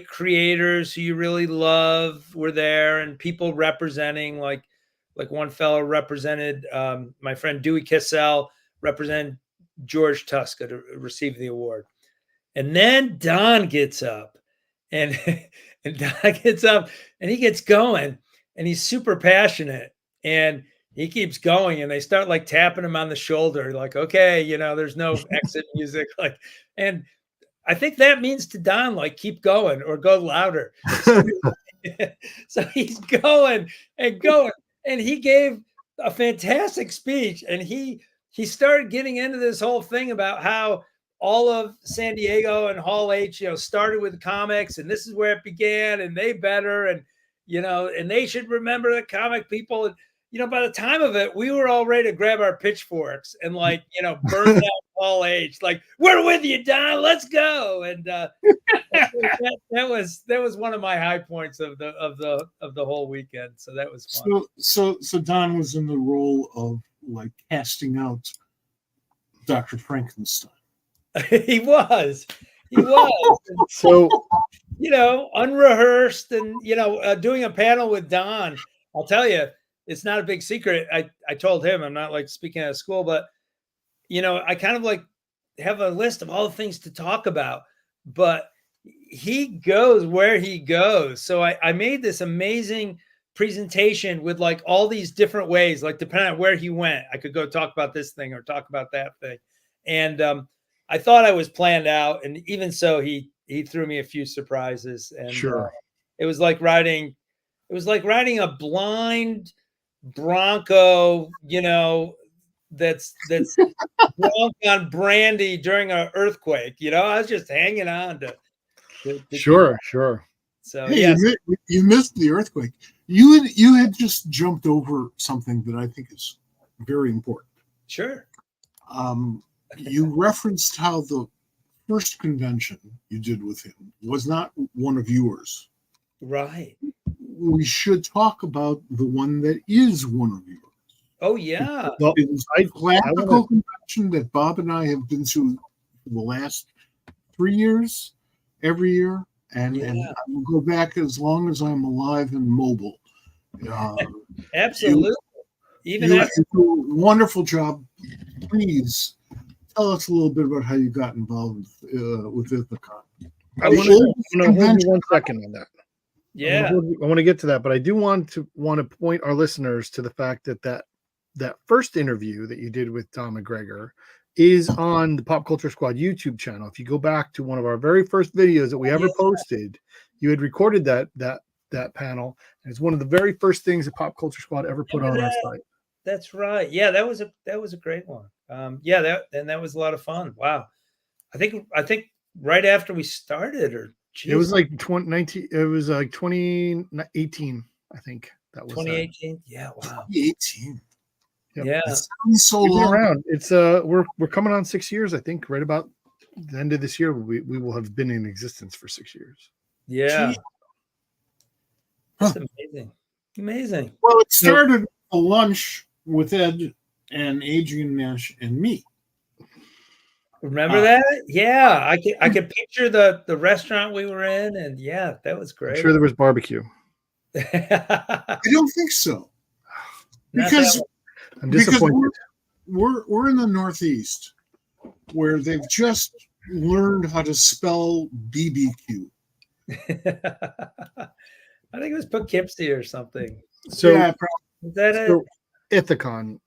creators who you really love were there, and people representing, like one fellow represented, my friend Dewey Kissel represented George Tuska to receive the award. And then Don gets up, and Don gets up, and he gets going, and he's super passionate, and he keeps going, and they start like tapping him on the shoulder, like, okay, there's no exit music, like, and I think that means to Don, like, keep going or go louder. So he's going and going, and he gave a fantastic speech, and he started getting into this whole thing about how all of San Diego and Hall H, started with comics, and this is where it began, and they better, and, and they should remember the comic people. And, by the time of it, we were all ready to grab our pitchforks and, like, burn down Hall H. Like, we're with you, Don. Let's go. And that was one of my high points of the whole weekend. So that was fun. So Don was in the role of, like, casting out Dr. Frankenstein. He was. So, unrehearsed, and, doing a panel with Don, I'll tell you, it's not a big secret. I told him, I'm not like speaking at school, but, I kind of like have a list of all the things to talk about, but he goes where he goes. So I made this amazing presentation with, like, all these different ways, like, depending on where he went, I could go talk about this thing or talk about that thing. And I thought I was planned out, and even so, he threw me a few surprises. And sure, it was like riding a blind bronco, that's drunk on brandy during an earthquake. I was just hanging on to sure. So hey, yeah, you missed the earthquake. You had just jumped over something that I think is very important. Sure. You referenced how the first convention you did with him was not one of yours. Right. We should talk about the one that is one of yours. Oh, yeah. Well, It is a classical convention that Bob and I have been to for the last 3 years, every year, and I will go back as long as I'm alive and mobile. Absolutely. You do a wonderful job. Please tell us a little bit about how you got involved with Ithacon. I want to hold you 1 second on that. Yeah. I want to get to that, but I do want to point our listeners to the fact that first interview that you did with Tom McGregor is on the Pop Culture Squad YouTube channel. If you go back to one of our very first videos that we ever posted, you had recorded that panel, and it's one of the very first things that Pop Culture Squad ever put on our site. That's right. Yeah, that was a great one. That was a lot of fun. Wow. I think right after we started, or it was like 2019. It was like 2018. I think that was 2018. Yeah. Wow. 2018. Yep. Yeah. It sounds so long. Around. It's we're coming on 6 years. I think right about the end of this year, we will have been in existence for 6 years. Yeah. That's amazing. Amazing. Well, it started a lunch with Ed and Adrian Nash and me. Remember that? Yeah, I could picture the restaurant we were in, and yeah, that was great. I'm sure there was barbecue. I don't think so, Not because I'm disappointed. We're in the Northeast, where they've just learned how to spell BBQ. I think it was Poughkeepsie or something. So Yeah, Is that so Ithacon,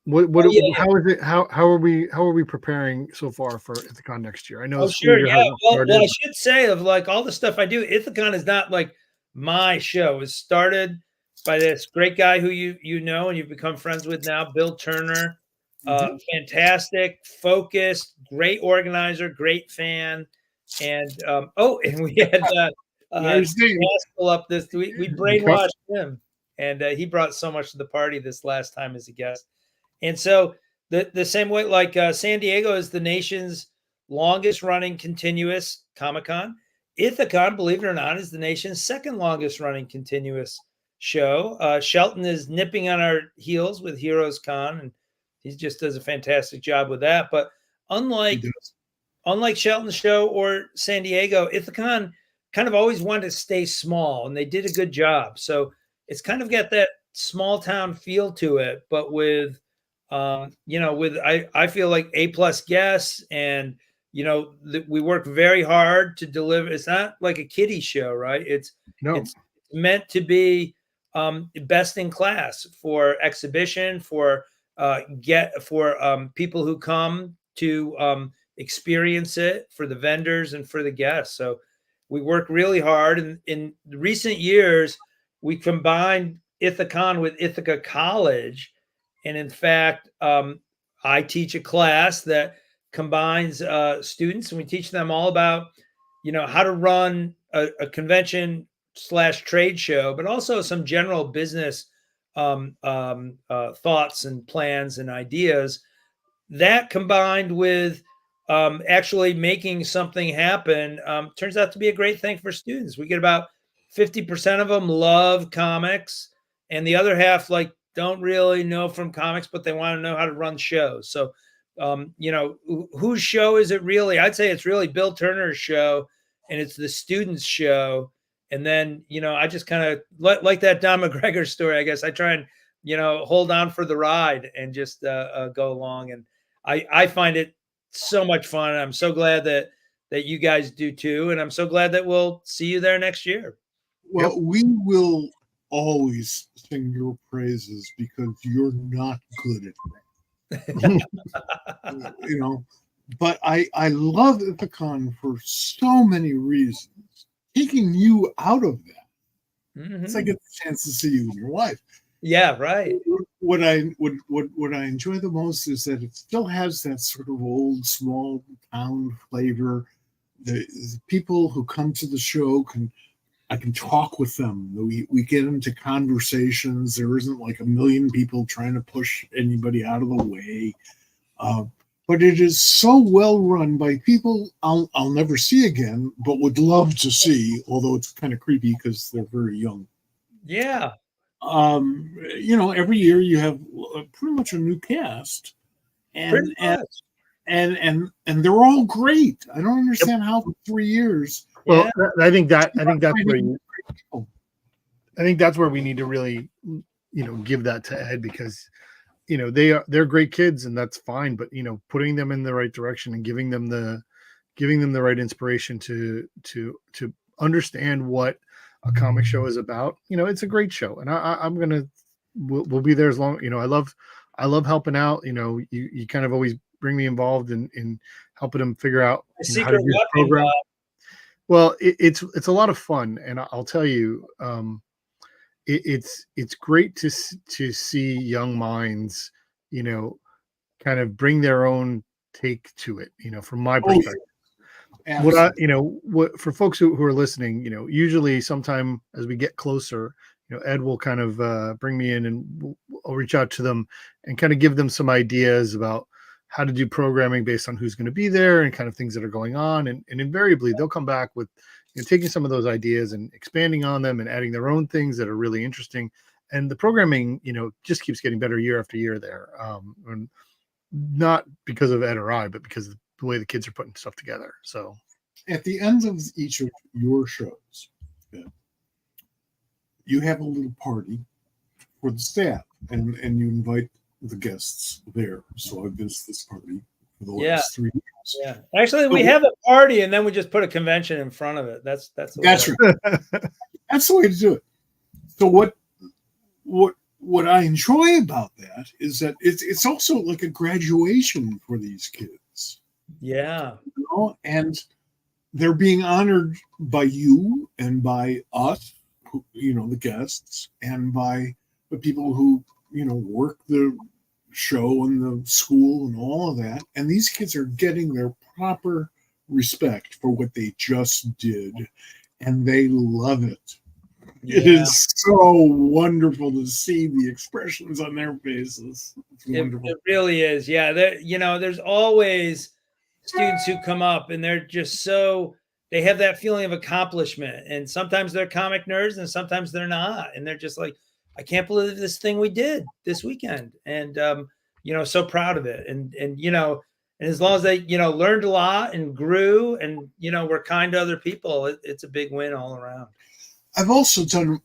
how is it? How are we preparing so far for Ithacon next year? I know. Oh, sure. Yeah. Well, I should say, of like all the stuff I do, Ithacon is not like my show. It's started by this great guy who you know and you've become friends with now, Bill Turner. Fantastic, focused, great organizer, great fan, and and we had up this week. We brainwashed him, and he brought so much to the party this last time as a guest. And so the same way, like San Diego is the nation's longest running continuous Comic-Con. Ithacon, believe it or not, is the nation's second longest running continuous show. Shelton is nipping on our heels with Heroes Con, and he just does a fantastic job with that. But unlike Shelton's show or San Diego, Ithacon kind of always wanted to stay small, and they did a good job. So it's kind of got that small town feel to it, but with I feel like A+ guests, and we work very hard to deliver. It's not like a kiddie show, right? It's meant to be best in class for exhibition, for people who come to experience it, for the vendors and for the guests. So we work really hard. And in recent years, we combined Ithacon with Ithaca College. And in fact, I teach a class that combines students, and we teach them all about, how to run a convention / trade show, but also some general business thoughts and plans and ideas. That combined with actually making something happen turns out to be a great thing for students. We get about 50% of them love comics, and the other half don't really know from comics, but they want to know how to run shows. So, whose show is it really? I'd say it's really Bill Turner's show, and it's the students' show. And then, I just kind of like that Don McGregor story. I guess I try and, hold on for the ride and just go along. And I find it so much fun. I'm so glad that you guys do too. And I'm so glad that we'll see you there next year. Well, we will always sing your praises because you're not good at that. But I love Ithacon for so many reasons. Taking you out of that, it's like I get the chance to see you and your wife. Yeah, right. What I enjoy the most is that it still has that sort of old small town flavor. The people who come to the show can I can talk with them. We get into conversations. There isn't like a million people trying to push anybody out of the way. But it is so well run by people I'll never see again, but would love to see, although it's kind of creepy because they're very young. Yeah. Every year you have pretty much a new cast, and they're all great. I don't understand how for 3 years. Well, I think that's where we need to really, give that to Ed, because they're great kids, and that's fine, but putting them in the right direction and giving them the right inspiration to understand what a comic show is about. It's a great show, and we'll be there as long. I love helping out. You kind of always bring me involved in helping them figure out how to do the program. Well, it's a lot of fun, and I'll tell you, it's great to see young minds, kind of bring their own take to it. From my perspective. What for folks who are listening, usually sometime as we get closer, Ed will kind of bring me in, and I'll reach out to them and kind of give them some ideas about how to do programming based on who's going to be there and kind of things that are going on. And invariably they'll come back with taking some of those ideas and expanding on them and adding their own things that are really interesting. And the programming, just keeps getting better year after year there. And not because of Ed or I, but because of the way the kids are putting stuff together. So at the end of each of your shows, you have a little party for the staff, and you invite the guests there. So I've been to this party for the last 3 years. Yeah, actually, we have a party, and then we just put a convention in front of it. That's right. That's the way to do it. So what I enjoy about that is that it's also like a graduation for these kids. Yeah, and they're being honored by you and by us, the guests, and by the people who work the show and the school and all of that. And these kids are getting their proper respect for what they just did, and they love it. Yeah. It is so wonderful to see the expressions on their faces. It really is. Yeah, there's always students who come up and they're just they have that feeling of accomplishment, and sometimes they're comic nerds and sometimes they're not, and they're just like, I can't believe this thing we did this weekend, and so proud of it, and as long as they learned a lot and grew, and were kind to other people, it's a big win all around. I've also done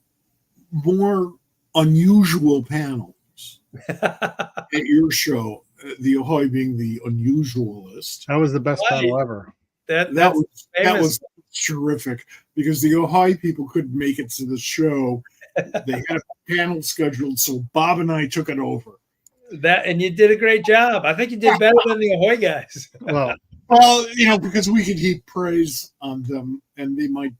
more unusual panels at your show, the Ahoy being the unusualist. That was the best panel ever. That was terrific, because the Ahoy people couldn't make it to the show. They had a panel scheduled, so Bob and I took it over. And you did a great job. I think you did better than the Ahoy guys. Well, because we could heap praise on them, and they might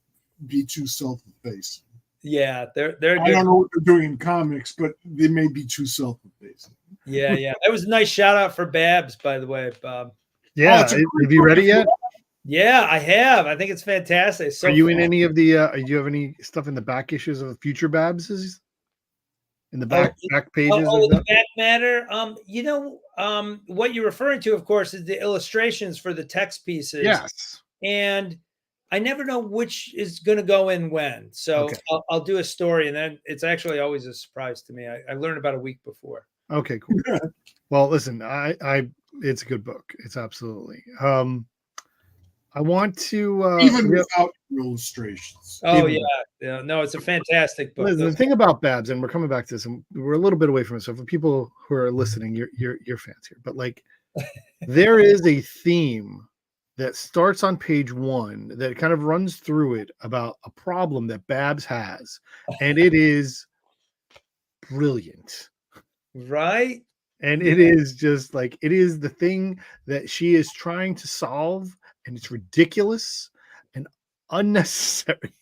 be too self-effacing. Yeah, they're good. I don't know what they're doing in comics, but they may be too self-effacing. Yeah. That was a nice shout out for Babs, by the way, Bob. Yeah, have you read it yet? Yeah, I have. I think it's fantastic. So are you in any of the? Do you have any stuff in the back issues of future Babses? In the back pages? The back matter. What you're referring to, of course, is the illustrations for the text pieces. Yes. And I never know which is going to go in when. So okay. I'll do a story, and then it's actually always a surprise to me. I learned about a week before. Okay, cool. Well, listen, it's a good book. It's absolutely. I want to even without illustrations. Oh yeah. No, it's a fantastic book. Listen, the thing about Babs, and we're coming back to this, and we're a little bit away from it. So for people who are listening, you're fans here, but like there is a theme that starts on page 1 that kind of runs through it about a problem that Babs has, and it is brilliant, right? And it is just like, it is the thing that she is trying to solve, and it's ridiculous and unnecessary,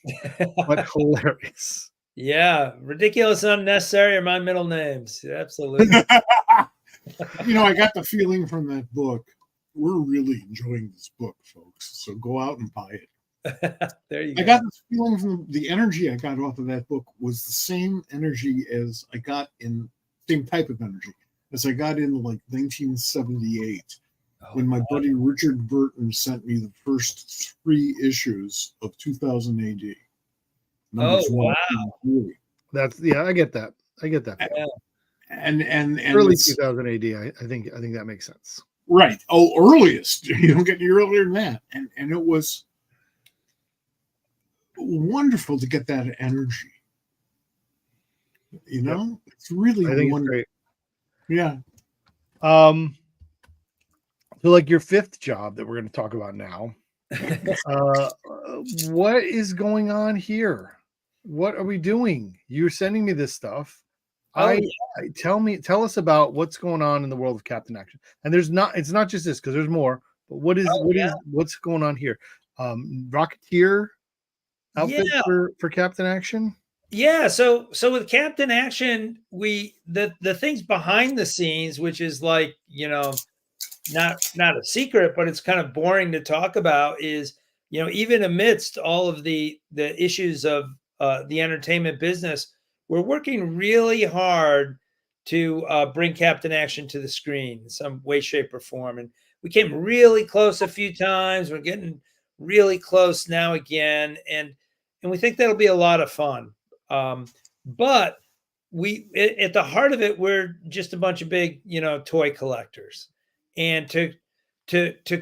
but hilarious. Yeah, ridiculous and unnecessary are my middle names. Absolutely. I got the feeling from that book. We're really enjoying this book, folks. So go out and buy it. There you I go. got this feeling from the energy I got off of that book was the same energy as I got in same type of energy as I got in like 1978 when my buddy Richard Burton sent me the first 3 issues of 2000 AD. Numbers 1, 2, and 3. That's I get that. I get that. Yeah. And Early it's 2000 AD. I think that makes sense. right. Oh, earliest. You don't get any earlier than that. And it was wonderful to get that energy. You know, it's really I think wonderful. it's great. Yeah. So like your 5th job that we're going to talk about now. What is going on here? What are we doing? You're sending me this stuff. Tell us about what's going on in the world of Captain Action. And it's not just this because there's more. But what's going on here? Rocketeer outfit for Captain Action. Yeah, so with Captain Action, the things behind the scenes, which is like, not a secret, but it's kind of boring to talk about, is, even amidst all of the issues of the entertainment business, we're working really hard to bring Captain Action to the screen in some way, shape, or form. And we came really close a few times. We're getting really close now again, and we think that'll be a lot of fun. But at the heart of it, we're just a bunch of big, toy collectors, and to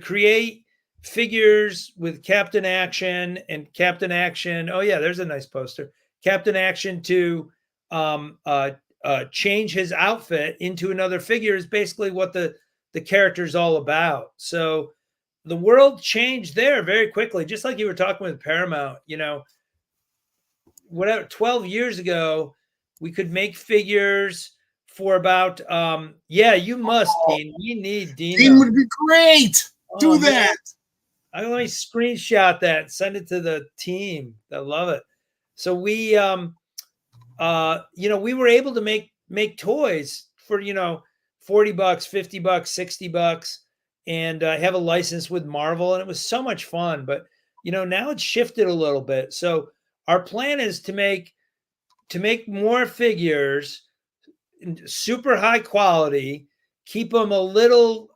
create figures with Captain Action and Captain Action. Oh yeah, there's a nice poster. Captain Action to change his outfit into another figure is basically what the character's all about. So the world changed there very quickly, just like you were talking with Paramount. Whatever 12 years ago, we could make figures for about you must, Dean. We need Dean. Dean would be great. Do that. I'm going to screenshot that, send it to the team. I love it. So we we were able to make toys for $40, $50, $60, and I have a license with Marvel, and it was so much fun. But now it's shifted a little bit. So our plan is to make more figures, super high quality, keep them a little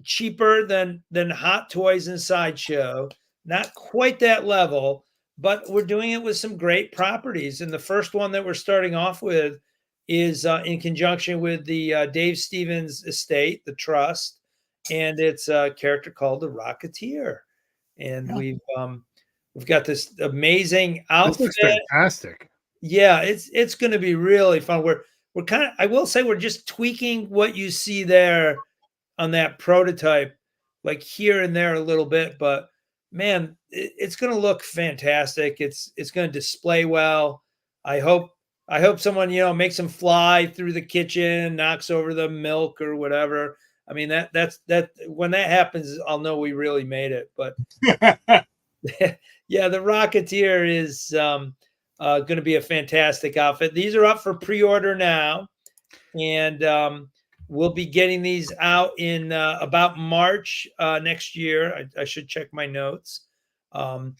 cheaper than Hot Toys and Sideshow, not quite that level, but we're doing it with some great properties. And the first one that we're starting off with is in conjunction with the Dave Stevens estate, the Trust, and it's a character called the Rocketeer. And we've got this amazing outfit. This looks fantastic. Yeah, it's going to be really fun. We're kind of, I will say, we're just tweaking what you see there on that prototype, like here and there a little bit, but man, it's going to look fantastic. It's going to display well. I hope someone, makes them fly through the kitchen, knocks over the milk or whatever. I mean, that's when that happens, I'll know we really made it. But yeah, the Rocketeer is going to be a fantastic outfit. These are up for pre-order now, and we'll be getting these out in about March next year. I should check my notes. The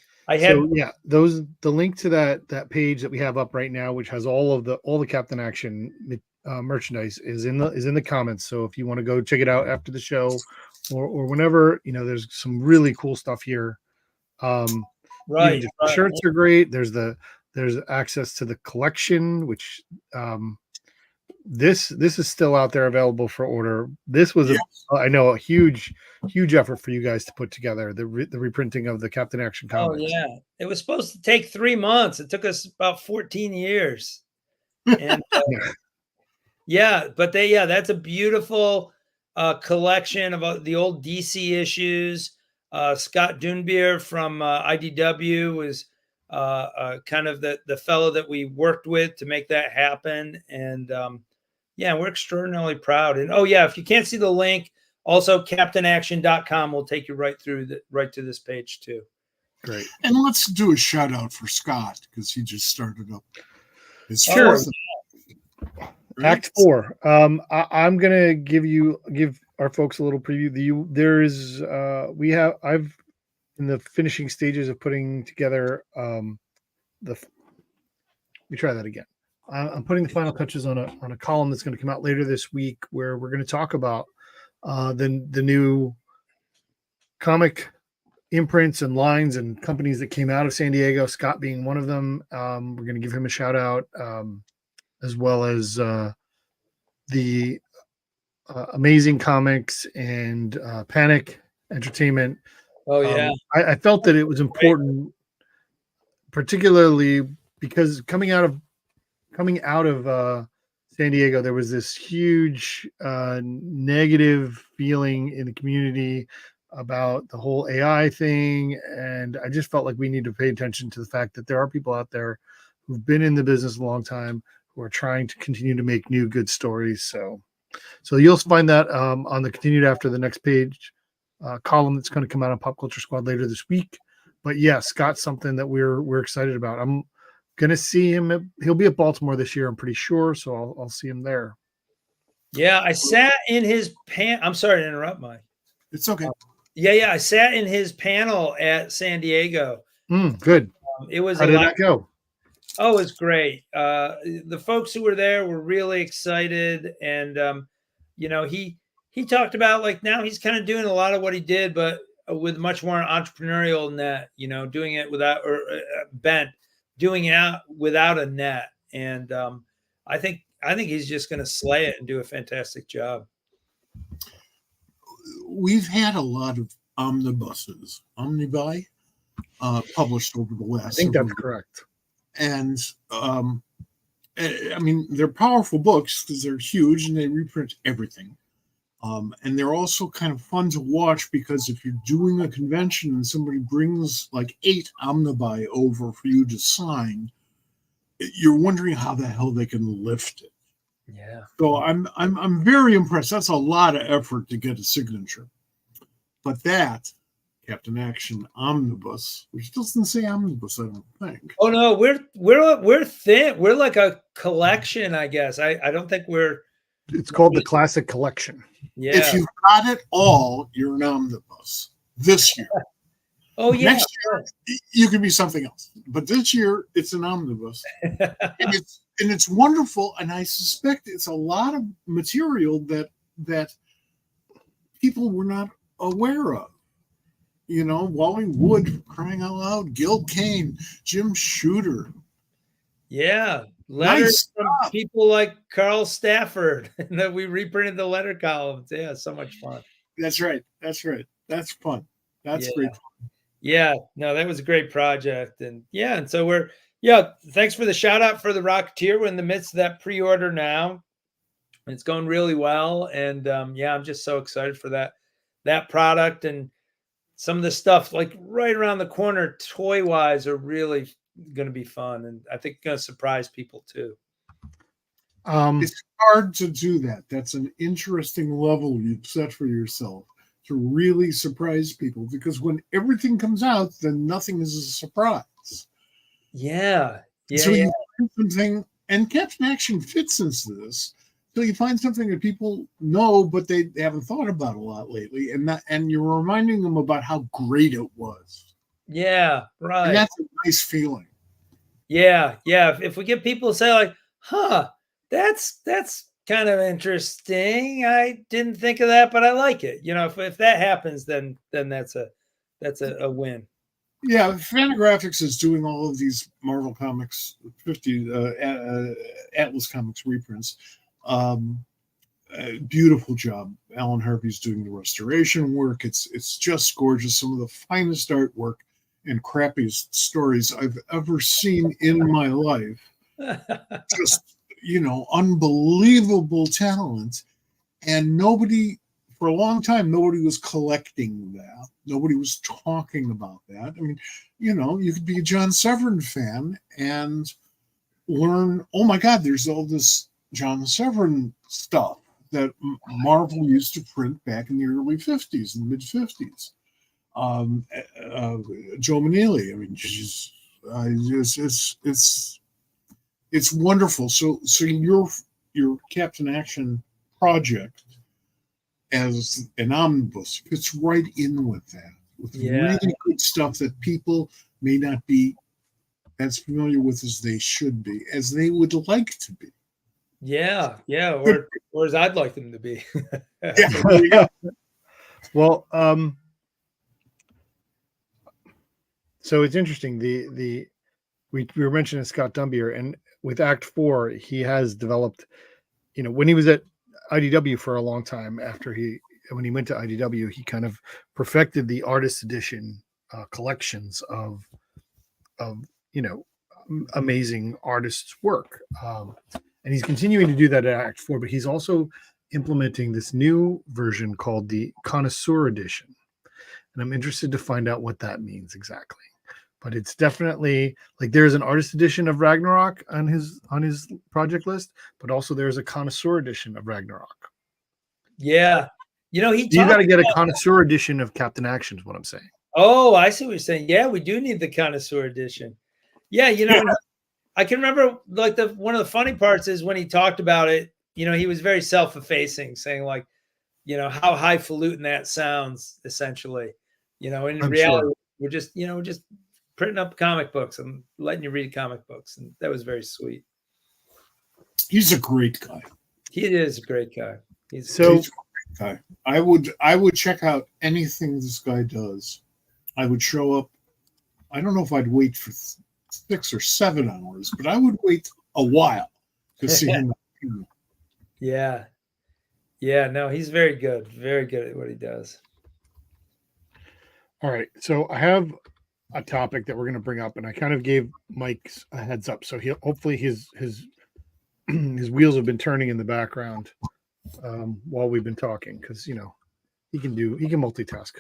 link to that page that we have up right now, which has all the Captain Action merchandise, is in the comments. So if you want to go check it out after the show or whenever, there's some really cool stuff here. Right. The shirts are great. There's access to the collection, which this is still out there available for order. This was a huge effort for you guys to put together the reprinting of the Captain Action comics. Oh yeah, it was supposed to take 3 months. It took us about 14 years. And but that's a beautiful collection of the old DC issues. Scott Dunbier from IDW was kind of the fellow that we worked with to make that happen. And we're extraordinarily proud. And if you can't see the link, also captainaction.com will take you right to this page too. Great. And let's do a shout out for Scott, because he just started up his Act 4. I'm gonna give our folks a little preview. in the finishing stages of putting together let me try that again. I'm putting the final touches on a column that's going to come out later this week, where we're going to talk about the new comic imprints and lines and companies that came out of San Diego. Scott being one of them. We're going to give him a shout out, as well as the Amazing Comics and Panic Entertainment. Oh yeah. I felt that it was important, particularly because coming out of San Diego, there was this huge negative feeling in the community about the whole AI thing, and I just felt like we need to pay attention to the fact that there are people out there who've been in the business a long time who are trying to continue to make new good stories. So you'll find that on the continued after the next page column that's going to come out on Pop Culture Squad later this week. But yeah, Scott's something that we're excited about. I'm going to see him. He'll be at Baltimore this year, I'm pretty sure. So I'll see him there. Yeah, I sat in his I'm sorry to interrupt, Mike. It's okay. Yeah, I sat in his panel at San Diego. Good. It was How did that go? Oh, it was great. The folks who were there were really excited, and he talked about, like, now he's kind of doing a lot of what he did, but with much more entrepreneurial net. Doing it without doing it out without a net, and I think he's just going to slay it and do a fantastic job. We've had a lot of omnibuy published over the last. I think that's correct. And I mean, they're powerful books because they're huge and they reprint everything. And they're also kind of fun to watch because if you're doing a convention and somebody brings like 8 omnibuy over for you to sign, you're wondering how the hell they can lift it. Yeah. So I'm very impressed. That's a lot of effort to get a signature. But that Captain Action Omnibus, which doesn't say omnibus, I don't think. Oh no, we're thin. We're like a collection, I guess. I don't think we're. It's called the Classic Collection. Yeah. If you've got it all, you're an omnibus this year. Oh yeah. Next year, you can be something else. But this year, it's an omnibus, and it's wonderful. And I suspect it's a lot of material that people were not aware of. Wally Wood, crying out loud, Gil Kane, Jim Shooter. Yeah. Letters from people like Carl Stafford that we reprinted the letter columns. Yeah, so much fun. That's right. That's fun. That's great fun. Yeah, no, that was a great project. And so thanks for the shout out for the Rocketeer. We're in the midst of that pre-order now. It's going really well. And I'm just so excited for that product, and some of the stuff like right around the corner toy wise are really going to be fun, and I think going to surprise people too. It's hard to do that. That's an interesting level you've set for yourself to really surprise people, because when everything comes out, then nothing is a surprise. Yeah. So you find something, and Captain Action fits into this. So you find something that people know, but they haven't thought about a lot lately, and you're reminding them about how great it was. Yeah, right. And that's a nice feeling. Yeah. If we get people to say like, that's kind of interesting. I didn't think of that, but I like it. If that happens, then that's a win. Yeah, Fantagraphics is doing all of these Marvel Comics 50 Atlas Comics reprints. Beautiful job. Alan Harvey's doing the restoration work. It's just gorgeous. Some of the finest artwork and crappiest stories I've ever seen in my life. Just, unbelievable talent. And for a long time, nobody was collecting that. Nobody was talking about that. I mean, you could be a John Severin fan and learn, oh my God, there's all this John Severin stuff that Marvel used to print back in the early 50s and mid 50s. Joe Manelli. I mean, it's wonderful. So your Captain Action project as an omnibus fits right in with that, with really good stuff that people may not be as familiar with as they should be, as they would like to be. Yeah, or as I'd like them to be. Yeah, there you go. Well, so it's interesting. We were mentioning Scott Dumbier, and with Act 4, he has developed. When he was at IDW for a long time, when he went to IDW, he kind of perfected the artist edition collections of amazing artists' work. And he's continuing to do that at Act 4, but he's also implementing this new version called the Connoisseur Edition. And I'm interested to find out what that means exactly. But it's definitely like there's an artist edition of Ragnarok on his project list, but also there's a Connoisseur edition of Ragnarok. Yeah. You got to get a Connoisseur edition of Captain Action is what I'm saying. Oh, I see what you're saying. Yeah, we do need the Connoisseur edition. Yeah, I can remember like one of the funny parts is when he talked about it, he was very self-effacing, saying like, how highfalutin that sounds, essentially. In reality, we're just printing up comic books and letting you read comic books. And that was very sweet. He's a great guy. He is a great guy. He's a great guy. I would check out anything this guy does. I would show up. I don't know if I'd wait for 6 or 7 hours, but I would wait a while to see him. Yeah. Yeah, no, he's very good at what he does. All right. So I have a topic that we're going to bring up, and I kind of gave Mike a heads up. So hopefully his wheels have been turning in the background while we've been talking, because he can multitask.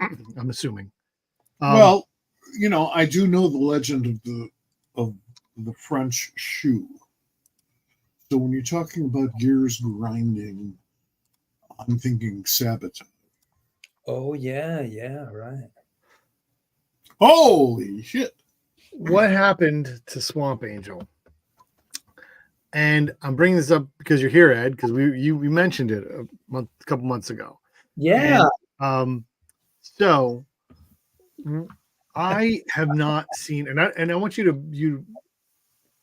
I'm assuming. Well, I do know the legend of the French shoe. So when you're talking about gears grinding, I'm thinking Sabotage. Oh yeah, right. Holy shit! What happened to Swamp Angel? And I'm bringing this up because you're here, Ed, because we mentioned it a couple months ago. Yeah. And, so I have not seen, and I want you to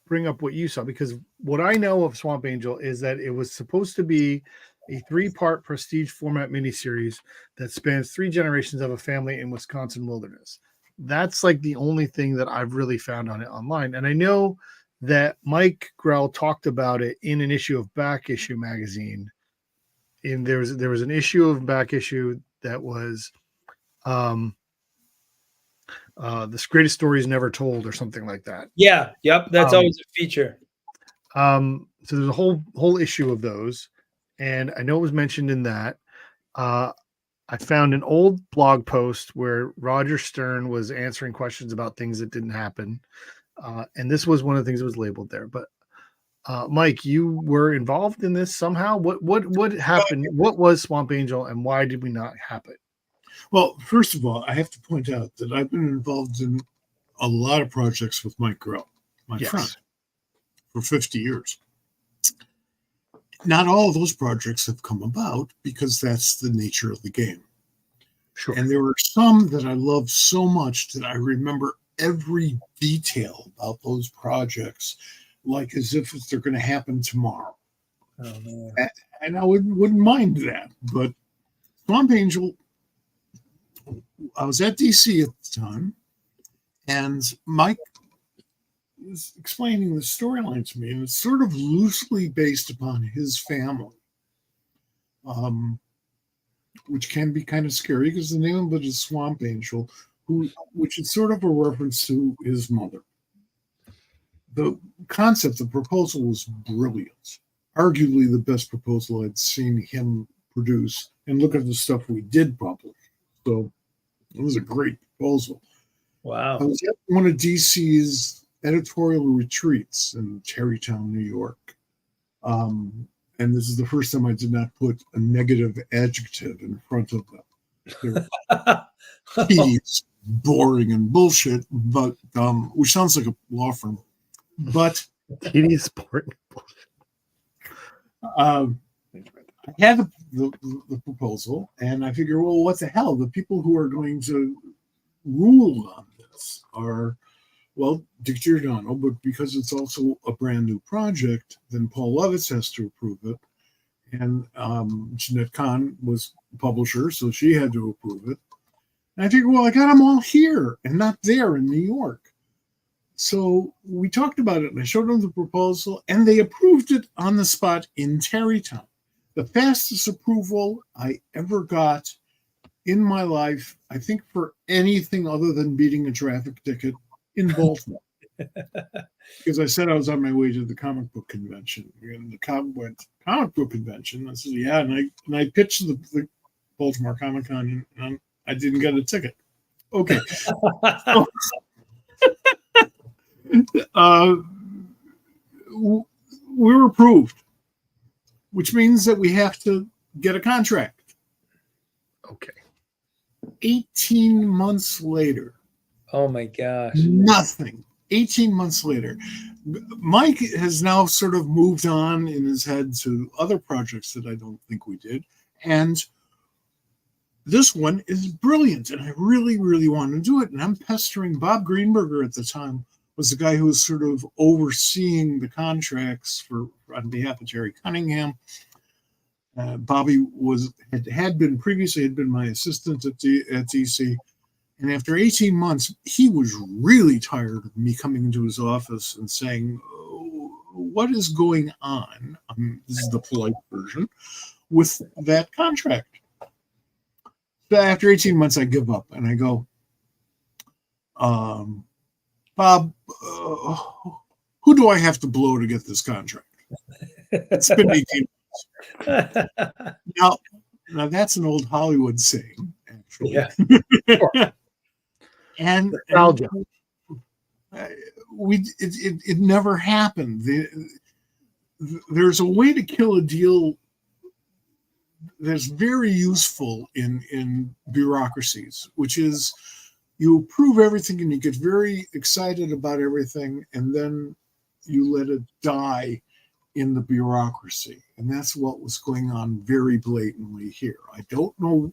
bring up what you saw, because what I know of Swamp Angel is that it was supposed to be a 3-part prestige format miniseries that spans 3 generations of a family in Wisconsin wilderness. That's like the only thing that I've really found on it online. And I know that Mike Grell talked about it in an issue of Back Issue magazine. And there was an issue of Back Issue that was this greatest stories never told or something like that. Yeah. Yep. That's always a feature. So there's a whole issue of those. And I know it was mentioned in that. I found an old blog post where Roger Stern was answering questions about things that didn't happen. And this was one of the things that was labeled there. But Mike, you were involved in this somehow. What happened? What was Swamp Angel, and why did we not have it? Well, first of all, I have to point out that I've been involved in a lot of projects with Mike Grell, my friend, for 50 years. Not all of those projects have come about because that's the nature of the game. Sure. And there are some that I love so much that I remember every detail about those projects, like as if they're going to happen tomorrow. Oh, man. And I wouldn't mind that. But Swamp Angel, I was at DC at the time, and Mike was explaining the storyline to me, and it's sort of loosely based upon his family, which can be kind of scary because the name of it is Swamp Angel, which is sort of a reference to his mother. The concept, the proposal was brilliant, arguably the best proposal I'd seen him produce, and look at the stuff we did publish. So it was a great proposal. Wow. I was at one of DC's editorial retreats in Tarrytown, New York. And this is the first time I did not put a negative adjective in front of them. They're tedious, boring, and bullshit, but which sounds like a law firm. But tedious, boring, bullshit. I had the proposal, and I figure, well, what the hell? The people who are going to rule on this are, well, Dick Giordano, but because it's also a brand new project, then Paul Levitz has to approve it. And Jeanette Kahn was the publisher, so she had to approve it. And I figured, well, I got them all here and not there in New York. So we talked about it, and I showed them the proposal, and they approved it on the spot in Tarrytown. The fastest approval I ever got in my life, I think, for anything other than beating a traffic ticket in Baltimore. Because I said I was on my way to the comic book convention. And the comic book convention. I said, yeah, and I pitched the Baltimore Comic Con, and I didn't get a ticket. Okay. So, we were approved, which means that we have to get a contract. Okay. 18 months later. Oh my gosh. Nothing. 18 months later. Mike has now sort of moved on in his head to other projects that I don't think we did. And this one is brilliant, and I really, really want to do it. And I'm pestering Bob Greenberger at the time, was the guy who was sort of overseeing the contracts on behalf of Jerry Cunningham. Bobby had been my assistant at DC. And after 18 months, he was really tired of me coming into his office and saying, oh, what is going on? This is the polite version with that contract. So after 18 months, I give up and I go, Bob, who do I have to blow to get this contract? It's been 18 months. Now that's an old Hollywood saying, actually. Yeah. and it never happened. There's a way to kill a deal that's very useful in bureaucracies, which is you approve everything and you get very excited about everything, and then you let it die in the bureaucracy. And that's what was going on very blatantly here. I don't know,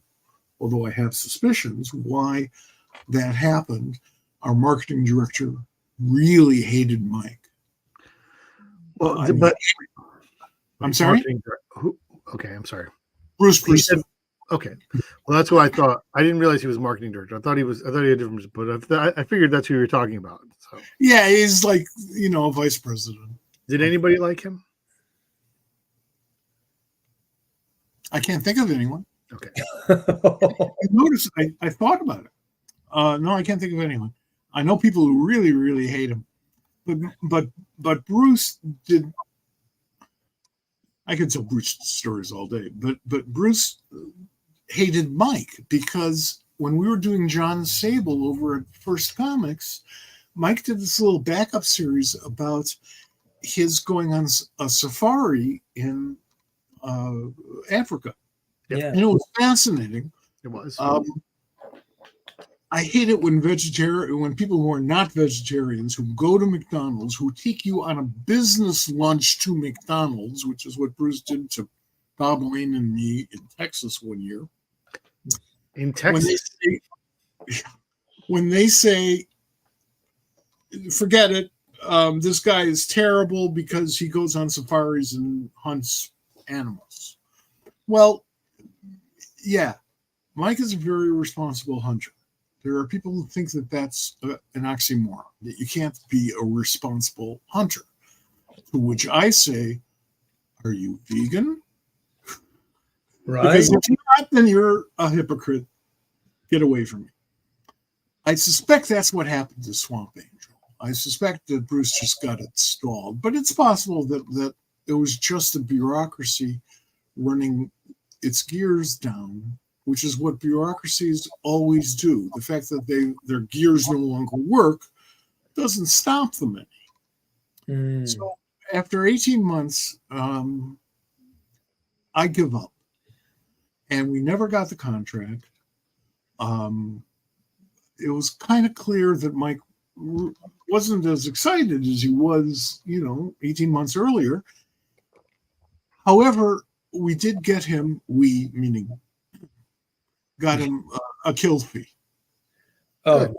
although I have suspicions, why that happened. Our marketing director really hated Mike. Well, I'm sorry? Okay, I'm sorry. Bruce Priestley. Okay. Well, that's what I thought. I didn't realize he was marketing director. I thought he had different, but I figured that's who you were talking about. So yeah, he's like, a vice president. Did anybody like him? I can't think of anyone. Okay. Notice I thought about it. No, I can't think of anyone. I know people who really, really hate him, but Bruce did. I could tell Bruce stories all day, but Bruce hated Mike because when we were doing John Sable over at First Comics, Mike did this little backup series about his going on a safari in Africa. Yeah. And it was fascinating. It was. I hate it when people who are not vegetarians, who go to McDonald's, who take you on a business lunch to McDonald's, which is what Bruce did to Bob Lane and me in Texas one year. In Texas? When they say, forget it, this guy is terrible because he goes on safaris and hunts animals. Well, yeah, Mike is a very responsible hunter. There are people who think that that's an oxymoron, that you can't be a responsible hunter. To which I say, are you vegan? Right. Because if you're not, then you're a hypocrite. Get away from me. I suspect that's what happened to Swamp Angel. I suspect that Bruce just got it stalled. But it's possible that it was just a bureaucracy running its gears down, which is what bureaucracies always do. The fact that their gears no longer work doesn't stop them any. So after 18 months, I give up. And we never got the contract. It was kind of clear that Mike wasn't as excited as he was, 18 months earlier. However, we did get him, got him a kill fee. Oh, Good.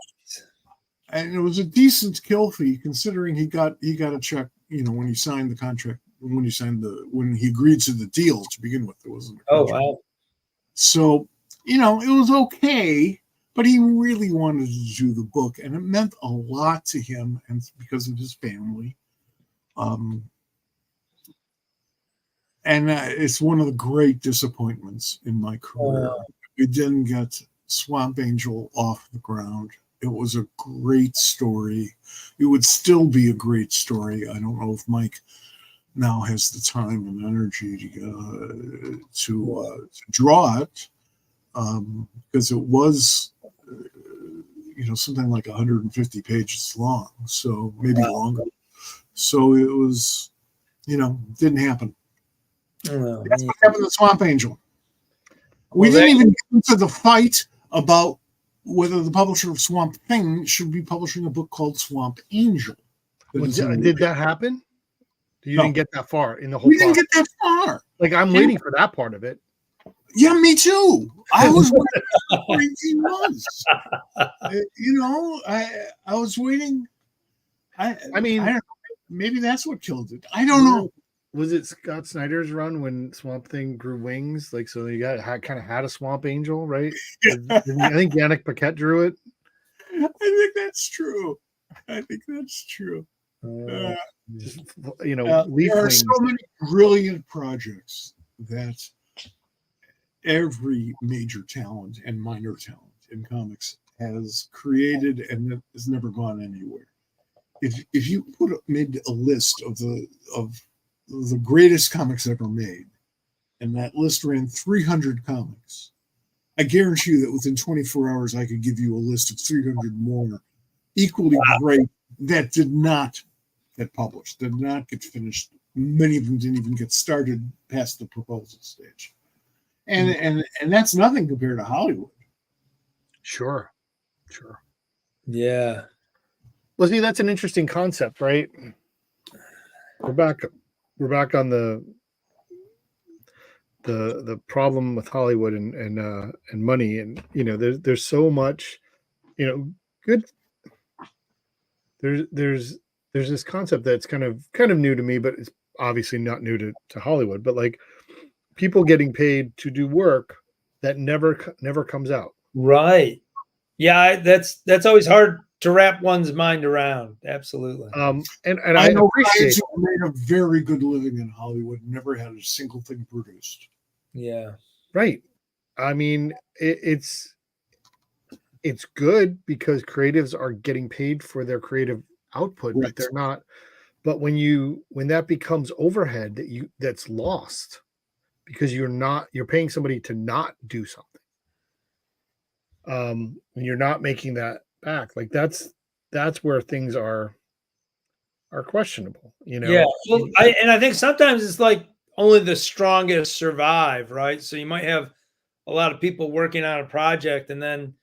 And it was a decent kill fee considering he got a check, when he signed the contract, when he agreed to the deal to begin with. There wasn't a contract. wow. So, it was okay, but he really wanted to do the book, and it meant a lot to him and because of his family. And it's one of the great disappointments in my career. We didn't get Swamp Angel off the ground. It was a great story. It would still be a great story. I don't know if Mike now has the time and energy to draw it, because it was, something like 150 pages long, so maybe longer. So it was, didn't happen. Oh, That's what happened to Swamp Angel. We didn't even get into the fight about whether the publisher of Swamp Thing should be publishing a book called Swamp Angel. Did that happen? You didn't get that far in the whole We process? didn't get that far. Like, I'm waiting for that part of it. Yeah, me too. I was waiting he was. I was waiting. I mean, I don't know, maybe that's what killed it. I don't know. Was it Scott Snyder's run when Swamp Thing grew wings? Like, so you kind of had a Swamp Angel, right? I think Yannick Paquette drew it. I think that's true. Just, there are so many brilliant projects that every major talent and minor talent in comics has created and that has never gone anywhere. If you made a list of the greatest comics ever made, and that list ran 300 comics, I guarantee you that within 24 hours I could give you a list of 300 more equally great that did not get published, did not get finished. Many of them didn't even get started past the proposal stage. And that's nothing compared to Hollywood. Sure. Yeah. Well, see, that's an interesting concept, right? We're back on the problem with Hollywood and money, and there's so much, good. There's this concept that's kind of new to me, but it's obviously not new to Hollywood. But like, people getting paid to do work that never comes out. Right. Yeah, that's always hard to wrap one's mind around. Absolutely. And I know appreciate guys who made a very good living in Hollywood, never had a single thing produced. Yeah. Right. I mean, it's good because creatives are getting paid for their creative output, Right. but they're not. But when that becomes overhead that's lost because you're paying somebody to not do something. And you're not making that back. Like that's where things are questionable, Yeah. Well, I think sometimes it's like only the strongest survive, right? So you might have a lot of people working on a project, and then,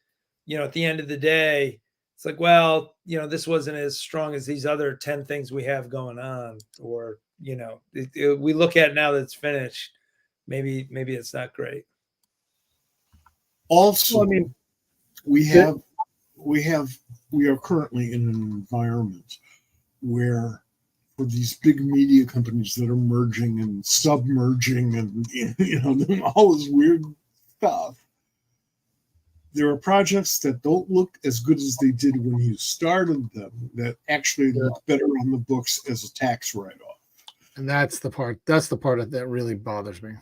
at the end of the day, it's like, well, this wasn't as strong as these other 10 things we have going on, or, we look at it now that it's finished. Maybe it's not great. Also, well, I mean, we are currently in an environment where, for these big media companies that are merging and submerging and doing all this weird stuff, there are projects that don't look as good as they did when you started them that actually look better on the books as a tax write-off. And that's the part that really bothers me.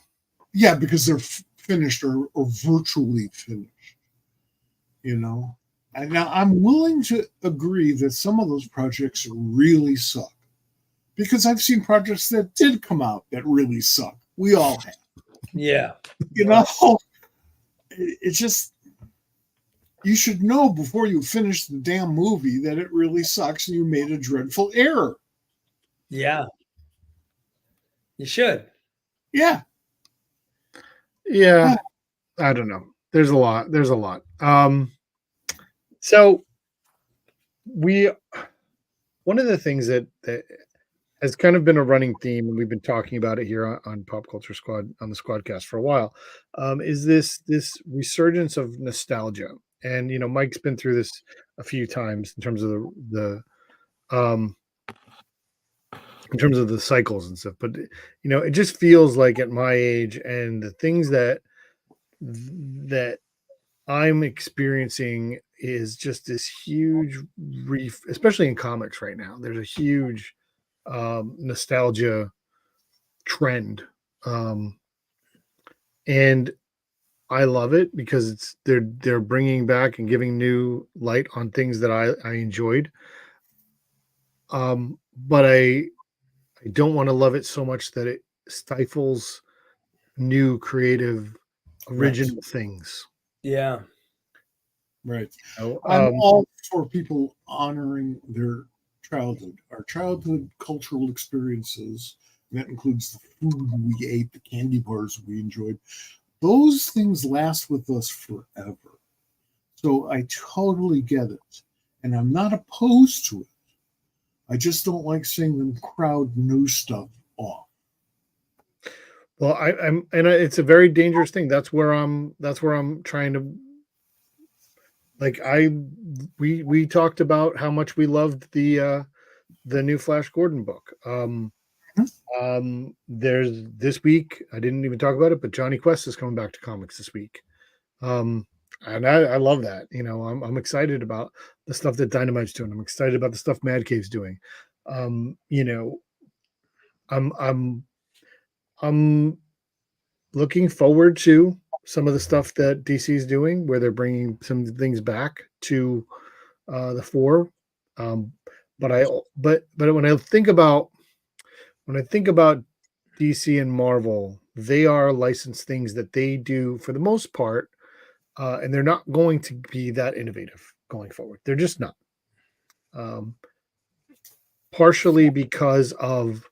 Yeah, because they're finished or virtually finished. And now I'm willing to agree that some of those projects really suck, because I've seen projects that did come out that really suck. We all have. Yeah. It's just, you should know before you finish the damn movie that it really sucks and you made a dreadful error. Yeah. You should. Yeah. Yeah. I don't know. There's a lot. So one of the things that has kind of been a running theme, and we've been talking about it here on Pop Culture Squad, on the SquadCast for a while, is this resurgence of nostalgia. and Mike's been through this a few times in terms of the um in terms of the cycles and stuff. But it just feels like at my age and the things that I'm experiencing is just this huge reef, especially in comics right now. There's a huge nostalgia trend, and I love it because they're bringing back and giving new light on things that I enjoyed. But I don't want to love it so much that it stifles new creative original things. Yeah. Right. You know, I'm all for people honoring their childhood, our childhood cultural experiences. That includes the food we ate, the candy bars we enjoyed. Those things last with us forever. So I totally get it. And I'm not opposed to it. I just don't like seeing them crowd new stuff off. Well, it's a very dangerous thing. That's where I'm trying to, like, we talked about how much we loved the new Flash Gordon book. There's this week, I didn't even talk about it, but Johnny Quest is coming back to comics this week. And I love that. I'm excited about the stuff that Dynamite's doing. I'm excited about the stuff Mad Cave's doing. I'm looking forward to some of the stuff that DC is doing, where they're bringing some things back to the fore. But when I think about DC and Marvel, they are licensed things that they do for the most part, and they're not going to be that innovative going forward. They're just not. Partially because of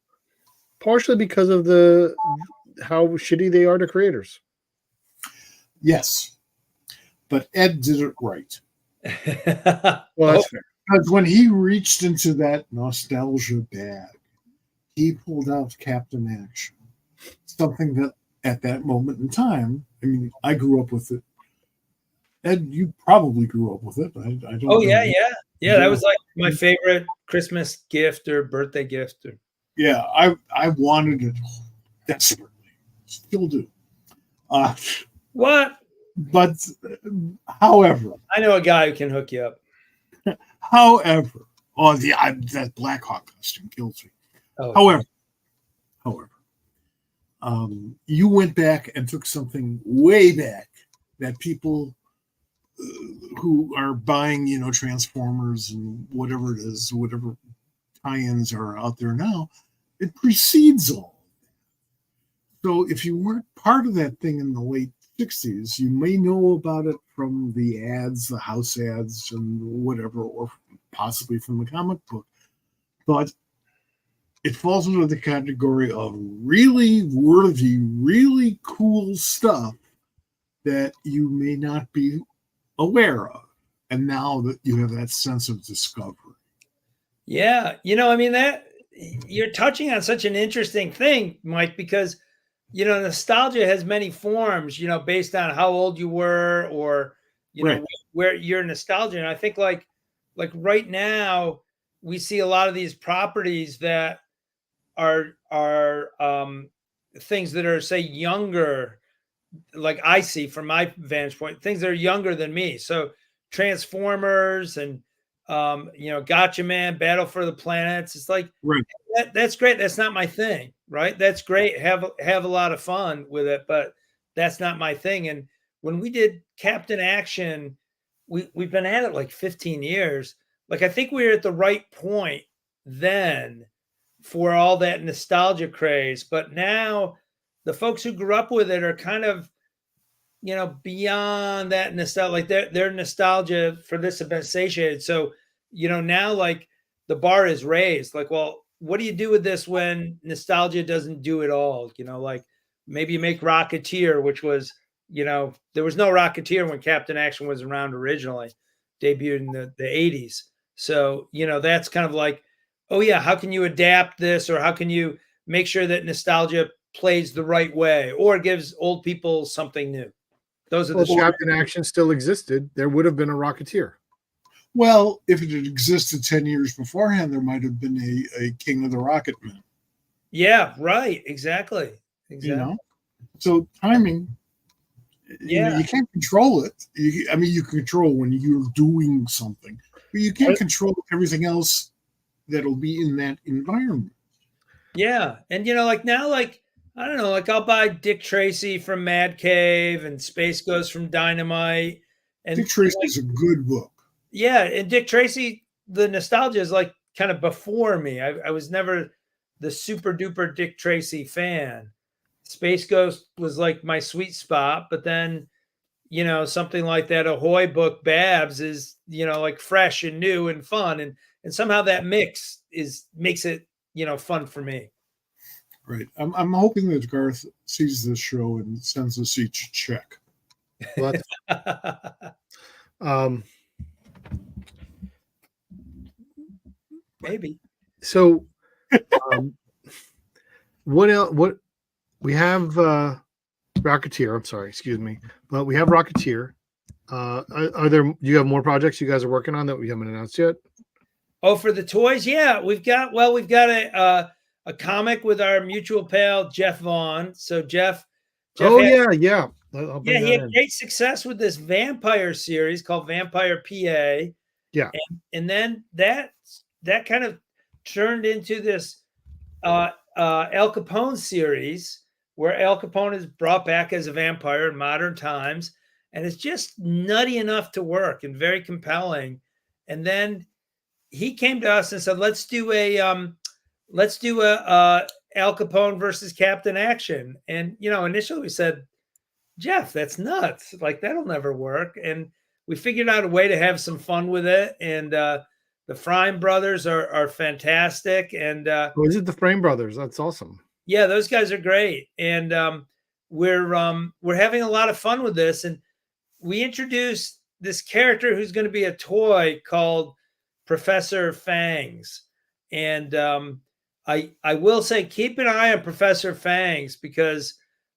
the how shitty they are to creators. Yes, but Ed did it right. Well, that's fair. Because when he reached into that nostalgia bag, he pulled out Captain Action, something that at that moment in time, I mean, I grew up with it. Ed, you probably grew up with it. I don't. Oh yeah. That was like my favorite Christmas gift or birthday gift. Yeah, I wanted it desperately, still do. What? But however, I know a guy who can hook you up. However, that Black Hawk costume kills me. Oh, However, you went back and took something way back that people who are buying, Transformers and whatever it is, whatever tie-ins are out there now, it precedes all. So if you weren't part of that thing in the late 60s, you may know about it from the ads, the house ads and whatever, or possibly from the comic book. But it falls into the category of really worthy, really cool stuff that you may not be aware of. And now that you have that sense of discovery. Yeah. I mean, that you're touching on such an interesting thing, Mike, because, nostalgia has many forms, based on how old you were or, Right. where you're nostalgia. And I think like right now we see a lot of these properties that are things that are, say, younger, like I see from my vantage point, things that are younger than me. So Transformers and Gotcha Man, Battle for the Planets. It's like Right. that's great. That's not my thing, right? That's great. Have a lot of fun with it, but that's not my thing. And when we did Captain Action, we've been at it like 15 years. Like I think we were at the right point then for all that nostalgia craze. But now the folks who grew up with it are kind of, beyond that nostalgia. Like their nostalgia for this have been satiated. So, now like the bar is raised. Like, well, what do you do with this when nostalgia doesn't do it all? Like maybe you make Rocketeer, which was, there was no Rocketeer when Captain Action was around originally, debuted in the 80s. So, that's kind of like, oh yeah, how can you adapt this, or how can you make sure that nostalgia plays the right way or gives old people something new? Those are Well, the if Captain Action still existed, there would have been a Rocketeer. Well, if it had existed 10 years beforehand, there might have been a King of the Rocket Men. Yeah, right. Exactly. You know, so timing. Yeah. You can't control it. I mean, you can control when you're doing something, but you can't control everything else that'll be in that environment. Yeah. And, like now, like, I don't know, like I'll buy Dick Tracy from Mad Cave and Space Ghost from Dynamite. And Dick Tracy is a good book. Yeah. And Dick Tracy, the nostalgia is like kind of before me. I was never the super duper Dick Tracy fan. Space Ghost was like my sweet spot, but then, something like that Ahoy book Babs is, like fresh and new and fun. And somehow that makes it, fun for me. Right. I'm hoping that Garth sees this show and sends us each a check. Well, Maybe. So, what else? What we have Rocketeer. I'm sorry, excuse me, but we have Rocketeer. Are there? Do you have more projects you guys are working on that we haven't announced yet? Oh, for the toys, yeah, we've got a comic with our mutual pal Jeff Vaughn. So Jeff Oh had, yeah. he had great success with this vampire series called Vampire PA. Yeah, and then that kind of turned into this Al Capone series where Al Capone is brought back as a vampire in modern times, and it's just nutty enough to work and very compelling. And then he came to us and said, let's do a Al Capone versus Captain Action. And, initially we said, Jeff, that's nuts. Like, that'll never work. And we figured out a way to have some fun with it. And the Frame brothers are fantastic. And is it the Frame brothers? That's awesome. Yeah, those guys are great. And we're having a lot of fun with this. And we introduced this character who's going to be a toy called Professor Fangs. And I will say, keep an eye on Professor Fangs because,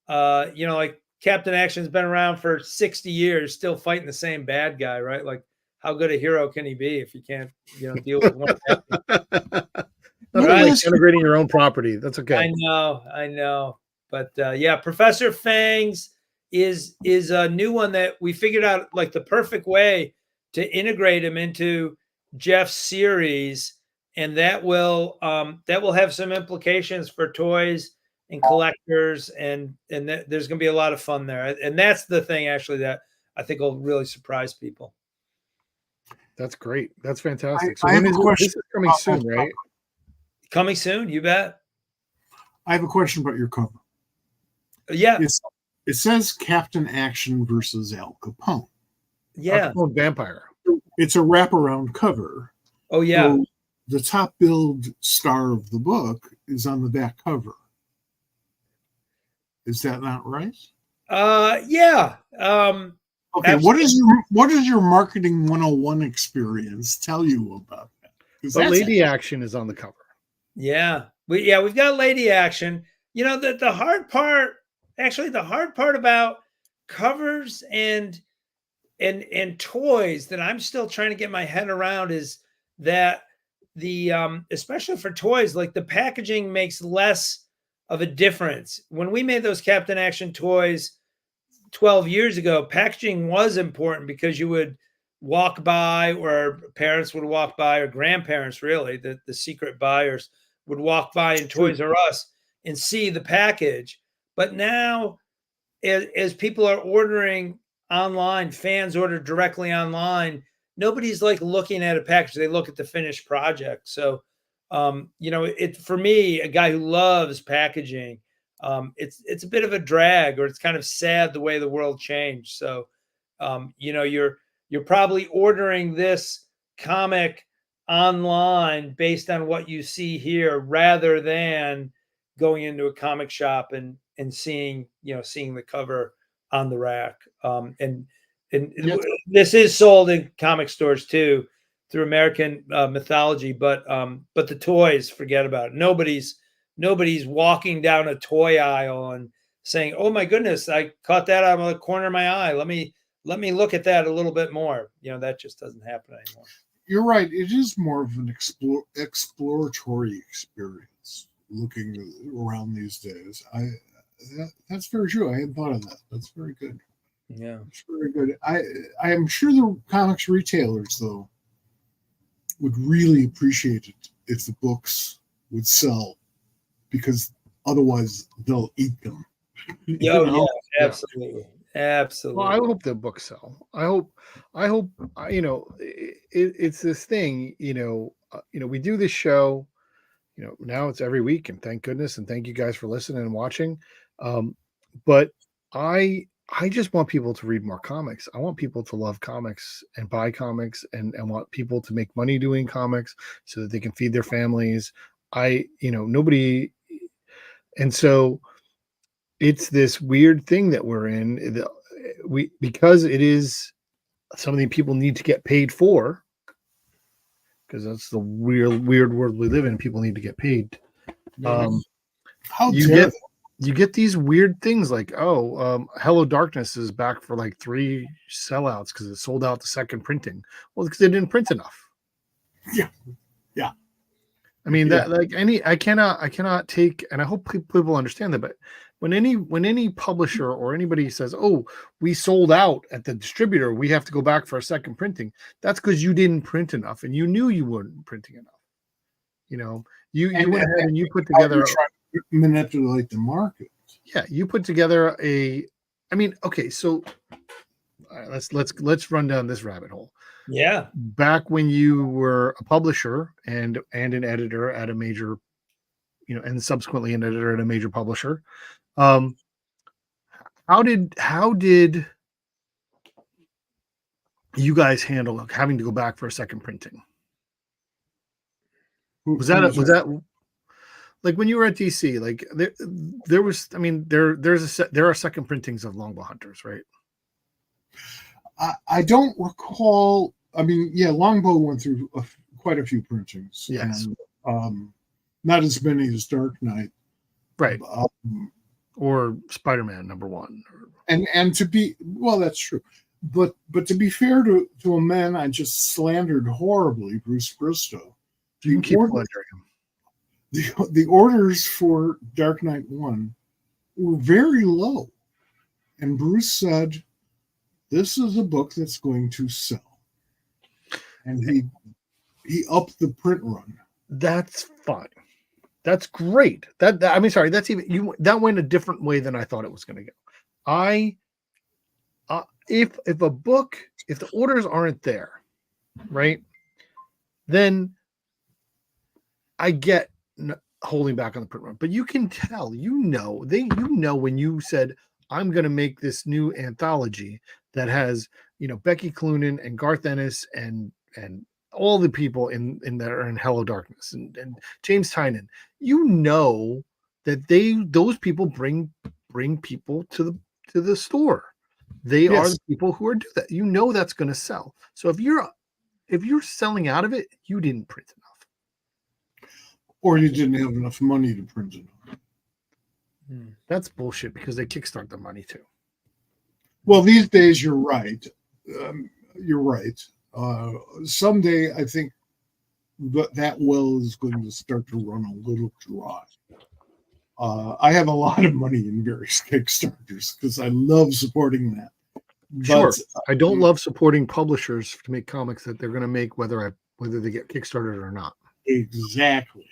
like Captain Action's been around for 60 years, still fighting the same bad guy, right? Like, how good a hero can he be if you can't, deal with one? Right? Integrating your own property. That's okay. I know. But yeah, Professor Fangs is a new one that we figured out like the perfect way to integrate him into Jeff's series, and that will have some implications for toys and collectors, and there's going to be a lot of fun there. And that's the thing actually that I think will really surprise people. That's great. That's fantastic. So this is coming soon, right? Coming soon, you bet. I have a question about your cover. Yeah. It says Captain Action versus Al Capone. Yeah. Al Capone vampire. It's a wraparound cover. Oh, yeah. So the top billed star of the book is on the back cover. Is that not right? Yeah. Okay. Absolutely. What does your marketing 101 experience tell you about that? But Lady Action is on the cover. Yeah. We've got Lady Action. The hard part about covers and toys that I'm still trying to get my head around is that the especially for toys, like the packaging makes less of a difference. When we made those Captain Action toys 12 years ago, packaging was important because you would walk by, or parents would walk by, or grandparents, really, the secret buyers would walk by in Toys R Us and see the package. But now, as people are ordering online, fans order directly online, nobody's like looking at a package. They look at the finished project. So, for me, a guy who loves packaging, it's a bit of a drag, or it's kind of sad the way the world changed. So, you're probably ordering this comic online based on what you see here, rather than going into a comic shop and seeing the cover on the rack. And yes, this is sold in comic stores too, through American Mythology, but the toys, forget about it. Nobody's walking down a toy aisle and saying, "Oh my goodness, I caught that out of the corner of my eye. Let me look at that a little bit more." That just doesn't happen anymore. You're right. It is more of an exploratory experience looking around these days. That's very true. I hadn't thought of that. That's very good. Yeah, It's very good. I am sure the comics retailers though would really appreciate it if the books would sell, because otherwise they'll eat them. yeah, absolutely. Absolutely. Well, I hope the books sell. I hope, it's this thing, we do this show, now it's every week, and thank goodness. And thank you guys for listening and watching. But I just want people to read more comics. I want people to love comics and buy comics, and want people to make money doing comics so that they can feed their families. Nobody, and so it's this weird thing that we're in. Because it is something people need to get paid for, because that's the weird world we live in. People need to get paid. How you get these weird things like, Hello Darkness is back for like 3 sellouts because it sold out the second printing. Well, because they didn't print enough. Yeah. I mean, that I cannot take, and I hope people understand that. But when any publisher or anybody says, "Oh, we sold out at the distributor, we have to go back for a second printing," that's because you didn't print enough, and you knew you weren't printing enough. You went ahead and you put together manipulate the market. Yeah, you put together so let's run down this rabbit hole. Yeah. Back when you were a publisher and an editor at a major, and subsequently an editor at a major publisher, how did you guys handle having to go back for a second printing? Was that like when you were at DC? Like there was, there are second printings of Longbow Hunters, right? I don't recall. Longbow went through quite a few printings. Yes. And, not as many as Dark Knight. Right. Or Spider-Man #1. And to be, well, that's true. But to be fair to a man I just slandered horribly, Bruce Bristow. You can keep slandering him. The orders for Dark Knight 1 were very low. And Bruce said, "This is a book that's going to sell." And he upped the print run. That's fine. That's great. That's even that went a different way than I thought it was going to go. If the orders aren't there, right, then I get holding back on the print run. But you can tell, when you said, "I'm going to make this new anthology that has, Becky Cloonan and Garth Ennis and all the people in that are in Hello Darkness and James Tynion," that those people bring people to the store. They are the people who are do that. That's going to sell. So if you're selling out of it, you didn't print enough. Or you didn't have enough money to print enough. That's bullshit, because they kickstart the money too. Well, these days you're right. You're right. Someday I think that well is going to start to run a little dry. I have a lot of money in various Kickstarters because I love supporting that. Sure. I don't love supporting publishers to make comics that they're going to make whether they get Kickstarted or not. Exactly.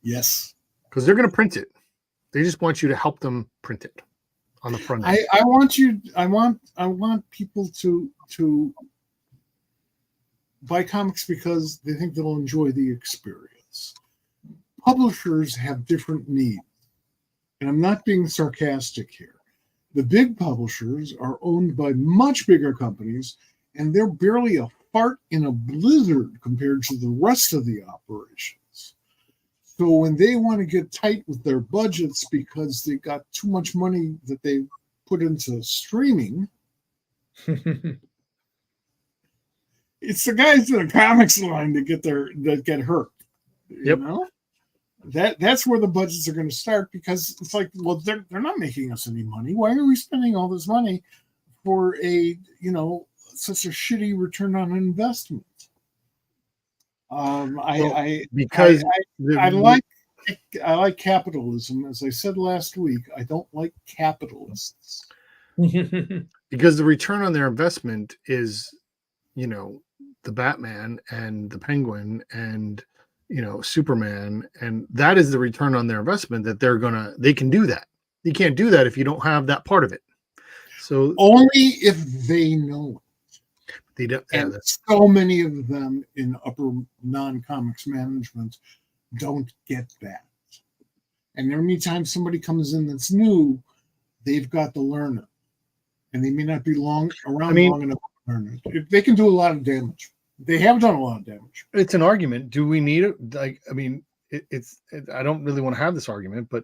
Yes. Because they're going to print it. They just want you to help them print it on the front end. I want people to buy comics because they think they'll enjoy the experience. Publishers have different needs. And I'm not being sarcastic here. The big publishers are owned by much bigger companies, and they're barely a fart in a blizzard compared to the rest of the operations. So when they want to get tight with their budgets because they got too much money that they put into streaming, it's the guys in the comics line that get hurt. Yep. That's where the budgets are going to start, because it's like, well, they're not making us any money. Why are we spending all this money for such a shitty return on investment? Because I like capitalism. As I said last week, I don't like capitalists. because the return on their investment is, the Batman and the Penguin and Superman, and that is the return on their investment that they can do that. You can't do that if you don't have that part of it. So only if they know it. They don't, and so many of them in upper non-comics management don't get that. And every time somebody comes in that's new, they've got to learn it. And they may not be long enough to learn it. They can do a lot of damage. They have done a lot of damage. It's an argument. Do we need it? I don't really want to have this argument, but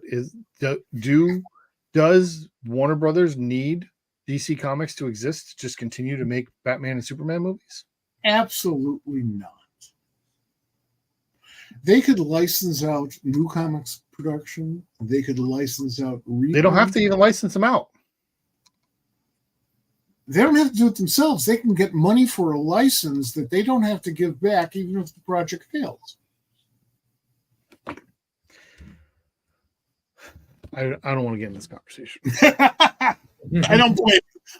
does Warner Brothers need DC Comics to exist to just continue to make Batman and Superman movies? Absolutely not. They could license out new comics production. They could license out. They don't have to even license them out. They don't have to do it themselves. They can get money for a license that they don't have to give back, even if the project fails. I don't want to get in this conversation.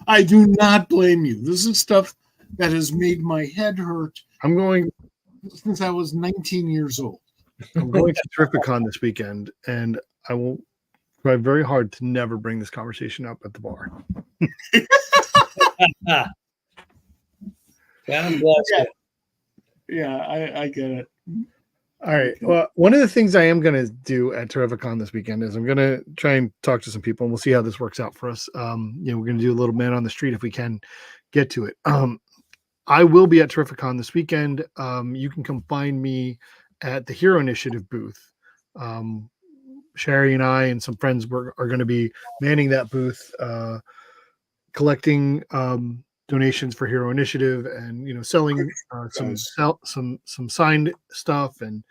I do not blame you. This is stuff that has made my head hurt. I'm going since I was 19 years old. I'm going to Terrificon this weekend, and I will try very hard to never bring this conversation up at the bar. God bless you. Yeah, I get it. All right. Well, one of the things I am going to do at Terrificon this weekend is I'm going to try and talk to some people, and we'll see how this works out for us. We're going to do a little man on the street if we can get to it. I will be at Terrificon this weekend. You can come find me at the Hero Initiative booth. Sherry and I and some friends are going to be manning that booth, collecting donations for Hero Initiative, and selling some signed stuff and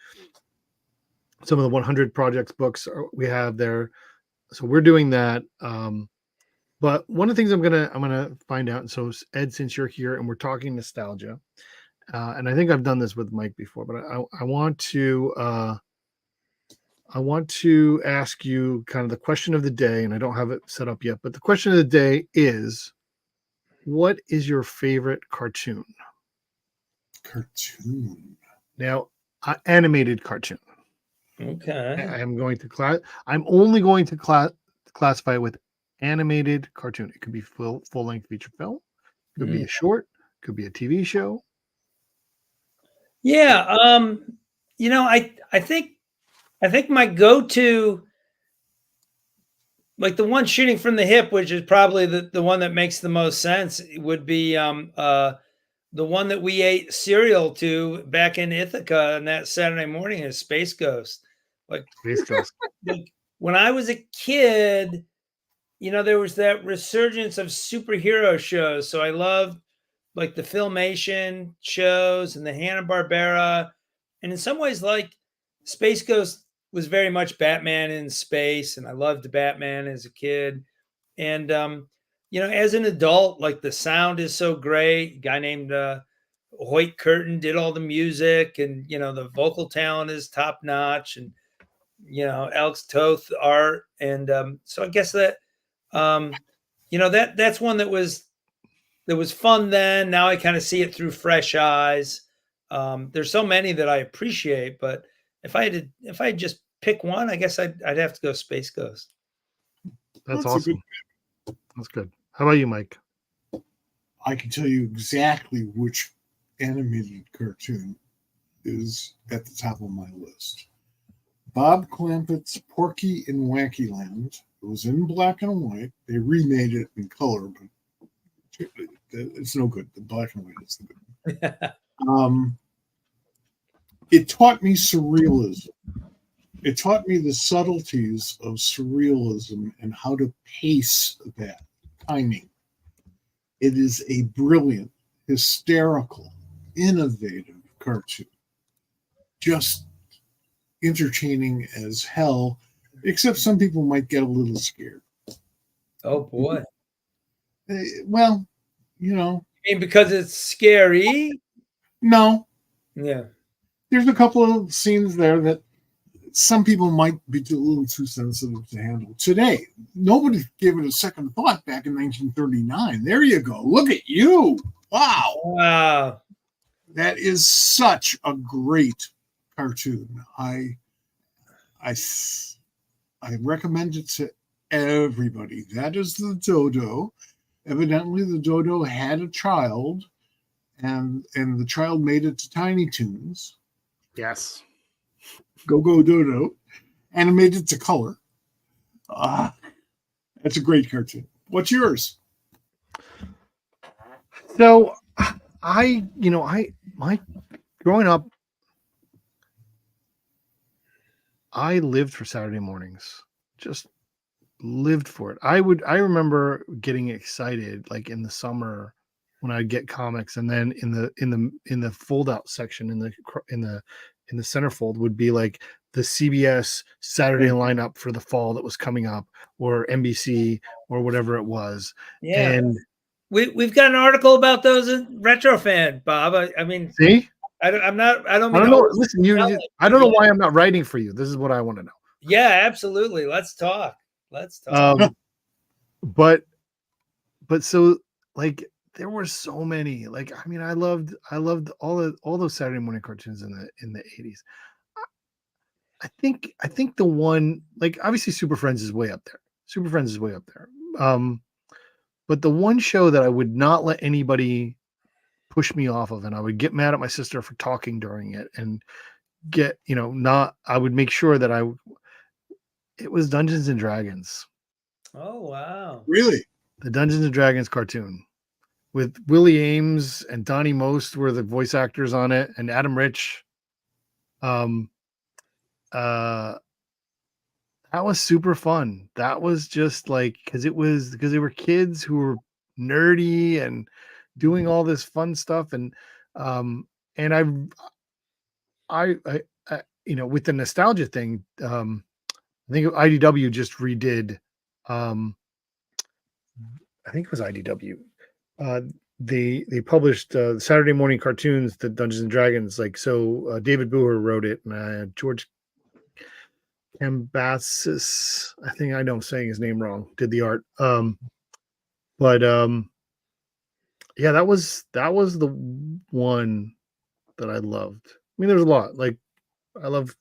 some of the 100 projects books we have there. So we're doing that. But one of the things I'm gonna find out. And so Ed, since you're here and we're talking nostalgia, and I think I've done this with Mike before, but I want to ask you kind of the question of the day, and I don't have it set up yet. But the question of the day is, what is your favorite cartoon? Now, animated cartoon. Okay. I'm only going to classify it with animated cartoon. It could be full length feature film. It could be a short. It could be a TV show. Yeah. I think my go-to, like the one shooting from the hip, which is probably the one that makes the most sense, would be the one that we ate cereal to back in Ithaca on that Saturday morning, is Space Ghost. Space Ghost. Like when I was a kid, there was that resurgence of superhero shows. So I loved like the Filmation shows and the Hanna-Barbera. And in some ways, like Space Ghost was very much Batman in space. And I loved Batman as a kid. And, as an adult, like the sound is so great. A guy named Hoyt Curtin did all the music, and, the vocal talent is top notch, and, Alex Toth art. And so I guess that, that's one that was fun then. Now I kind of see it through fresh eyes. There's so many that I appreciate, but if I had just pick one, I guess I'd have to go Space Ghost. That's awesome. That's good. How about you, Mike? I can tell you exactly which animated cartoon is at the top of my list. Bob Clampett's Porky in Wacky Land. It was in black and white. They remade it in color, but it's no good. The black and white is good. It taught me surrealism. It taught me the subtleties of surrealism and how to pace that timing. It is a brilliant, hysterical, innovative cartoon. Just entertaining as hell, except some people might get a little scared. Oh boy. Well, you know, I mean, because it's scary. no, Yeah. there's a couple of scenes there that some people might be a little too sensitive to handle. Today, nobody gave it a second thought back in 1939. There you go. Look at you. Wow. Wow. That is such a great cartoon. I recommend it to everybody. That is the Dodo. Evidently, the Dodo had a child, and the child made it to Tiny Toons. Yes. Go Dodo, and it made it to color. That's a great cartoon. What's yours? So my growing up, I lived for Saturday mornings. Just lived for it. I remember getting excited like in the summer when I'd get comics, and then in the fold out section in the centerfold would be like the CBS Saturday lineup for the fall that was coming up, or NBC or whatever it was. Yeah. And We've got an article about those in Retro Fan, Bob. I mean, see, I don't I mean don't know. Listen, I don't know why I'm not writing for you. This is what I want to know. Yeah, absolutely. Let's talk. Let's talk. But so like there were so many. Like I mean, I loved all those Saturday morning cartoons in the 80s. I think the one, like, obviously Super Friends is way up there. Super Friends is way up there. But the one show that I would not let anybody push me off of, and I would get mad at my sister for talking during it, and get, I would make sure that it was Dungeons and Dragons. Oh wow. Really? The Dungeons and Dragons cartoon with Willie Ames and Donnie Most were the voice actors on it, and Adam Rich. That was super fun. That was just like, because they were kids who were nerdy and doing all this fun stuff, and and with the nostalgia thing, I think IDW just redid, I think it was IDW. They published Saturday morning cartoons, the Dungeons and Dragons. Like, so David Booher wrote it, and George Cambasis, I think I know I'm saying his name wrong, did the art. But yeah, that was the one that I loved. I mean, there's a lot. Like, I love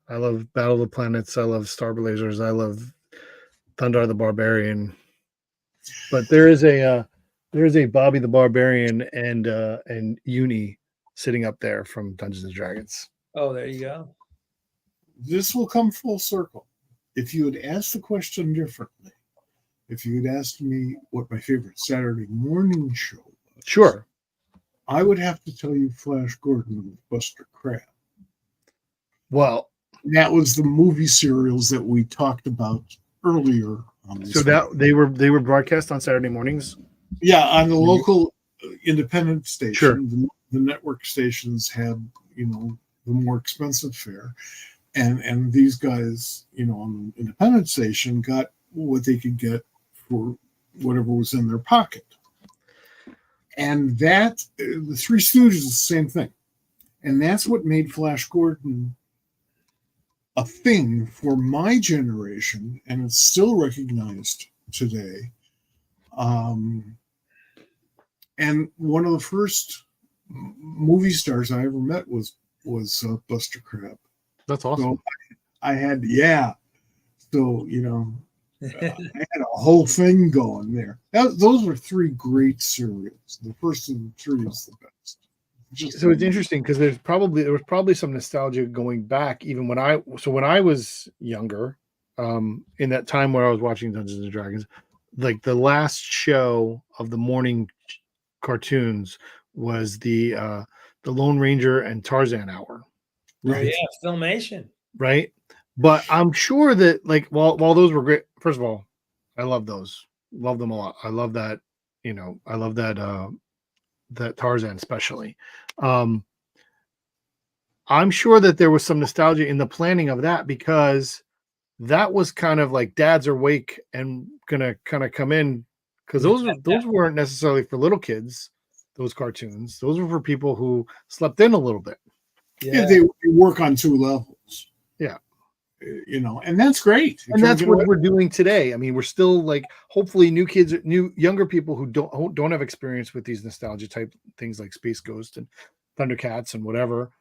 Battle of the Planets. I love Star Blazers. I love Thundar the Barbarian. But there is a Bobby the Barbarian and Uni sitting up there from Dungeons and Dragons. Oh, there you go. This will come full circle. If you had asked the question differently, if you had asked me what my favorite Saturday morning show was, Sure, I would have to tell you Flash Gordon with Buster Crabbe. well, that was the movie serials that we talked about earlier on this. So that they were broadcast on Saturday mornings? Yeah, on the local independent station. Sure. The network stations had, the more expensive fare. And these guys, on the independent station got what they could get for whatever was in their pocket. And that, the Three Stooges is the same thing. And that's what made Flash Gordon a thing for my generation, and it's still recognized today. And one of the first movie stars I ever met was Buster Crabbe. That's awesome. So I had, So, I had a whole thing going there. Those were three great serials. The first of the three is the best. So it's interesting because there was probably some nostalgia going back even when I was younger, in that time where I was watching Dungeons and Dragons, like the last show of the morning cartoons was the Lone Ranger and Tarzan hour. Right. Yeah, Filmation. Right. But I'm sure that, like, while those were great, first of all, I love those. Love them a lot. I love that, I love that Tarzan especially. I'm sure that there was some nostalgia in the planning of that, because that was kind of like dads are awake and gonna kind of come in, because those weren't necessarily for little kids. Those cartoons, those were for people who slept in a little bit. Yeah, they work on two levels. Yeah. And that's great. And that's what we're doing today. I mean, we're still like, hopefully younger people who don't have experience with these nostalgia type things like Space Ghost and Thundercats and whatever,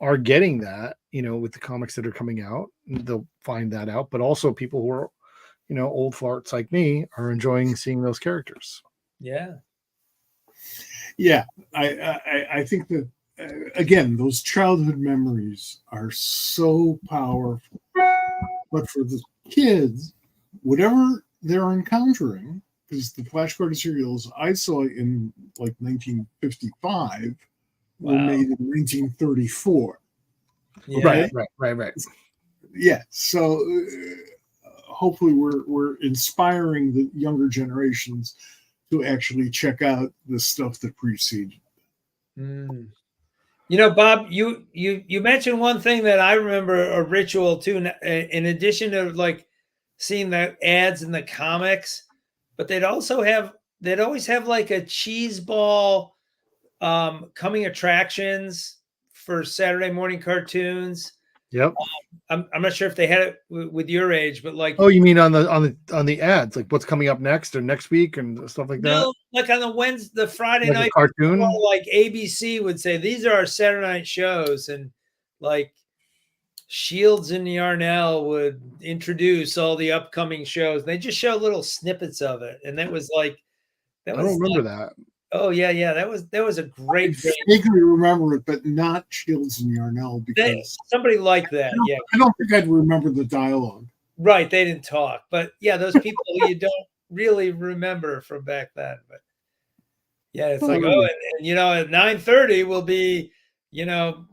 are getting that, with the comics that are coming out. They'll find that out, but also people who are, old farts like me are enjoying seeing those characters. Yeah. Yeah. I think that, again, those childhood memories are so powerful. But for the kids, whatever they're encountering, because the Flash Gordon serials I saw in like 1955 were made in 1934. Yeah. Right. Yeah. So hopefully we're inspiring the younger generations to actually check out the stuff that preceded. Bob, you mentioned one thing that I remember, a ritual too, in addition to like seeing the ads in the comics, but they'd always have like a cheese ball coming attractions for Saturday morning cartoons. Yep. I'm not sure if they had it with your age, but like, oh, you mean on the ads, like what's coming up next or next week and stuff like that? No, like on the Friday like night cartoon, before, like ABC would say these are our Saturday night shows, and like Shields and Yarnell would introduce all the upcoming shows. They just show little snippets of it, and that was I don't remember that. Oh yeah, that was a great. I vaguely remember it, but not Shields and Yarnell, because somebody like that. I don't think I'd remember the dialogue. Right, they didn't talk, but yeah, those people you don't really remember from back then. But yeah, it's like, at 9:30 will be,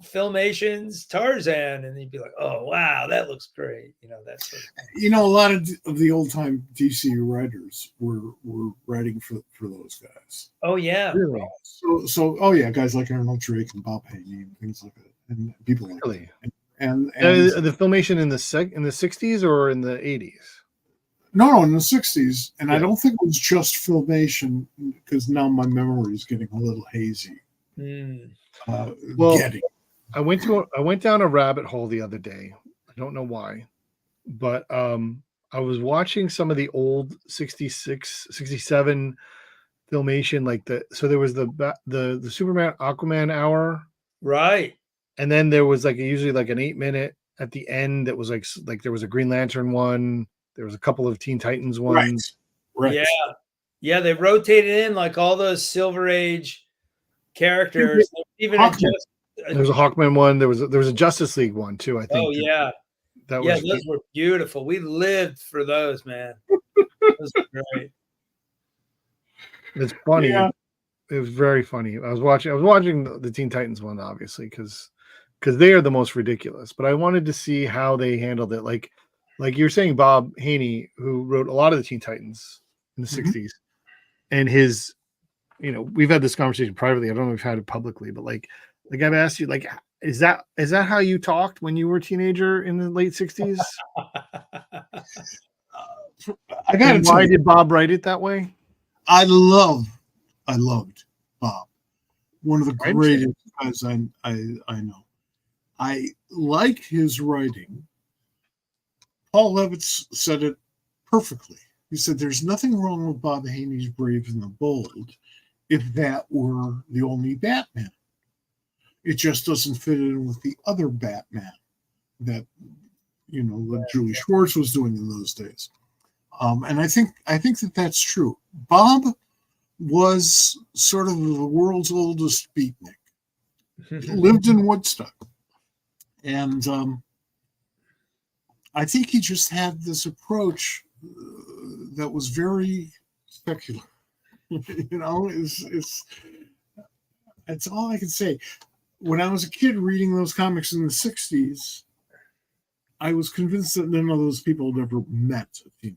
Filmation's Tarzan, and you'd be like, oh wow, that looks great. That sort of thing. A lot of the old time DC writers were writing for those guys. Oh yeah. Really? So yeah, guys like Arnold Drake and Bob Haney and things like that, and people like that. And the Filmation in the 60s or in the 80s? No, in the 60s. And I don't think it was just Filmation, because now my memory is getting a little hazy. I went down a rabbit hole the other day. I don't know why, but I was watching some of the old 66, 67 Filmation, so there was the Superman Aquaman hour, right? And then there was usually an 8-minute at the end that was like there was a Green Lantern one, there was a couple of Teen Titans ones, right? Yeah, they rotated in like all those Silver Age characters. Even there was a Hawkman one. There was a Justice League one too, I think. Oh yeah, those were beautiful. We lived for those, man. Those were great. It's funny. Yeah. It was very funny. I was watching the Teen Titans one, obviously, because they are the most ridiculous. But I wanted to see how they handled it. Like you're saying, Bob Haney, who wrote a lot of the Teen Titans in the 60s, and his, we've had this conversation privately. I don't know if we've had it publicly, but I've asked you, is that how you talked when you were a teenager in the late 60s? Why did Bob write it that way? I loved Bob. One of the greatest guys I know. I like his writing. Paul Levitz said it perfectly. He said, there's nothing wrong with Bob Haney's Brave and the Bold if that were the only Batman. It just doesn't fit in with the other Batman that, that Julie Schwartz was doing in those days. And I think that that's true. Bob was sort of the world's oldest beatnik. Lived in Woodstock. And I think he just had this approach that was very secular. That's all I can say. When I was a kid reading those comics in the 60s, I was convinced that none of those people had ever met a teenager.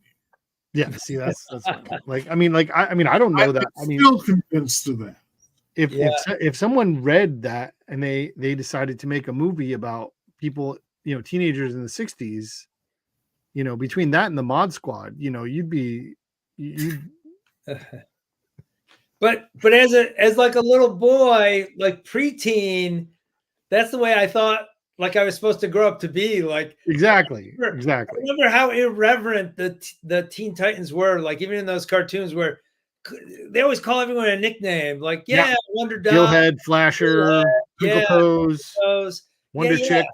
Yeah, see, that's I don't know that. I'm still convinced of that. if someone read that and they decided to make a movie about people, teenagers in the 60s, between that and the Mod Squad, you'd be But as like a little boy, like preteen, that's the way I thought like I was supposed to grow up to be. Like exactly. I remember how irreverent the Teen Titans were. Like even in those cartoons where they always call everyone a nickname. Like Wonder Dog, Gillhead, Flasher, Twinkle Toes, Wonder Chick.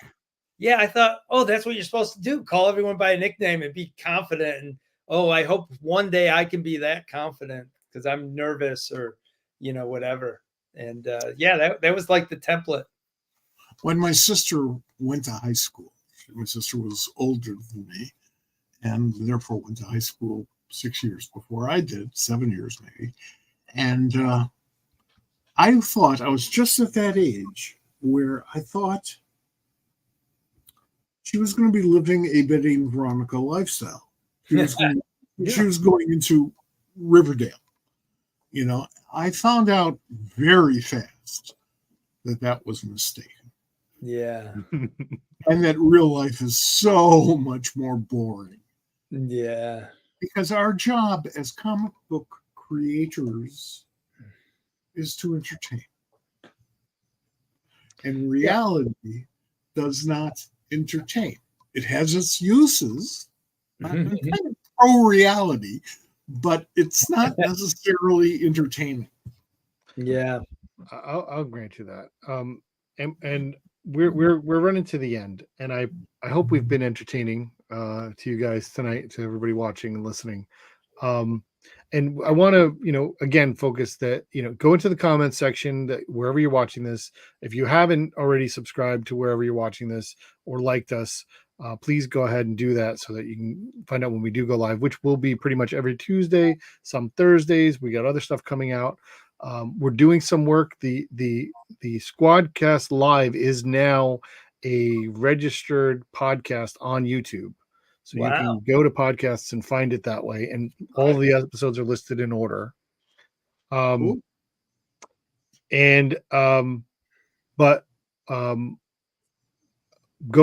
Yeah, I thought, oh, that's what you're supposed to do. Call everyone by a nickname and be confident. And I hope one day I can be that confident because I'm nervous or whatever. And that was like the template. When my sister went to high school, my sister was older than me and therefore went to high school 6 years before I did, 7 years maybe. And I thought I was just at that age where I thought she was going to be living a Betty and Veronica lifestyle. She was going into Riverdale. I found out very fast that was a mistake. Yeah. And that real life is so much more boring. Yeah. Because our job as comic book creators is to entertain. And reality does not entertain. It has its uses. I'm kind of pro-reality, but it's not necessarily entertaining. Yeah. I'll grant you that. And we're running to the end, and I hope we've been entertaining to you guys tonight, to everybody watching and listening. And I want to again focus that go into the comments section, that wherever you're watching this, if you haven't already subscribed to wherever you're watching this or liked us, please go ahead and do that so that you can find out when we do go live, which will be pretty much every Tuesday, some Thursdays. We got other stuff coming out. We're doing some work. The SquadCast Live is now a registered podcast on YouTube. So you can go to podcasts and find it that way. And all the episodes are listed in order. Go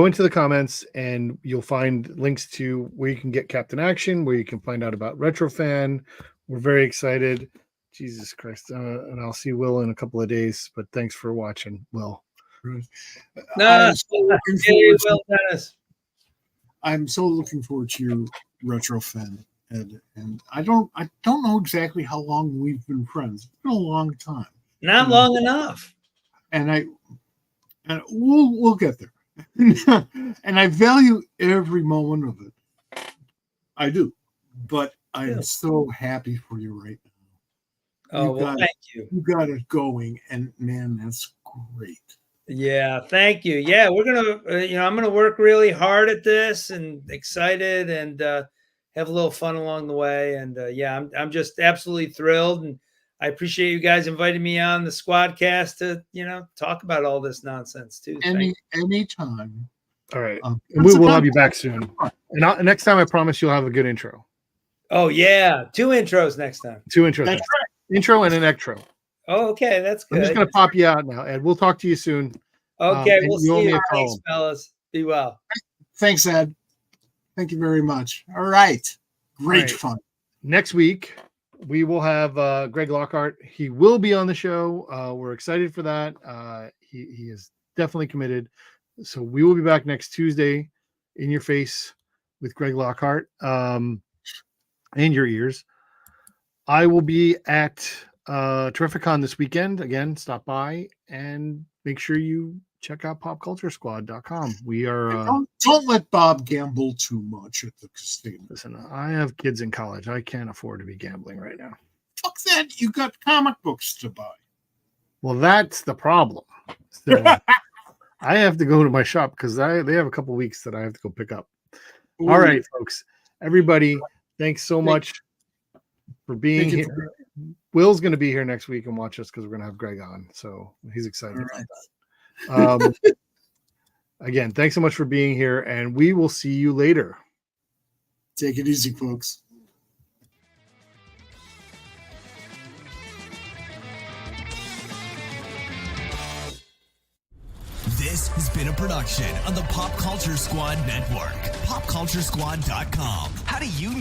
into the comments and you'll find links to where you can get Captain Action, where you can find out about Retrofan. We're very excited. Jesus Christ. And I'll see Will in a couple of days, but thanks for watching, Will. I'm so looking forward to your Retrofan, Ed. And I don't know exactly how long we've been friends. It's been a long time. Not long enough. And we'll get there. And I value every moment of it. I do. But I'm so happy for you right now. Thank you. You got it going, and man, that's great. Yeah, thank you. Yeah, we're gonna, I'm gonna work really hard at this, and excited, and have a little fun along the way. And I'm just absolutely thrilled, and I appreciate you guys inviting me on the SquadCast to talk about all this nonsense too. Anytime. All right, and we will have you back soon. And next time, I promise you'll have a good intro. Oh yeah, 2 intros next time. 2 intros. That's right. Intro and an extro. Oh, okay, that's good. I'm just gonna pop you out now, Ed. We'll talk to you soon. Okay, we'll see you. Thanks, fellas. Be well. Thanks, Ed. Thank you very much. All right. Great fun. Next week, we will have Greg Lockhart. He will be on the show. We're excited for that. He is definitely committed. So we will be back next Tuesday in your face with Greg Lockhart and your ears. I will be at Terrificon this weekend. Again, stop by and make sure you check out popculturesquad.com. We are don't let Bob gamble too much at the casino. Listen, I have kids in college. I can't afford to be gambling right now. Fuck that. You got comic books to buy. Well, that's the problem. So I have to go to my shop because they have a couple weeks that I have to go pick up. Ooh. All right, folks. Everybody, thanks so much for being here. Will's going to be here next week and watch us because we're going to have Greg on. So he's excited about that. Again, thanks so much for being here, and we will see you later. Take it easy, folks. been a production on the Pop Culture Squad Network. PopCultureSquad.com. How do you know?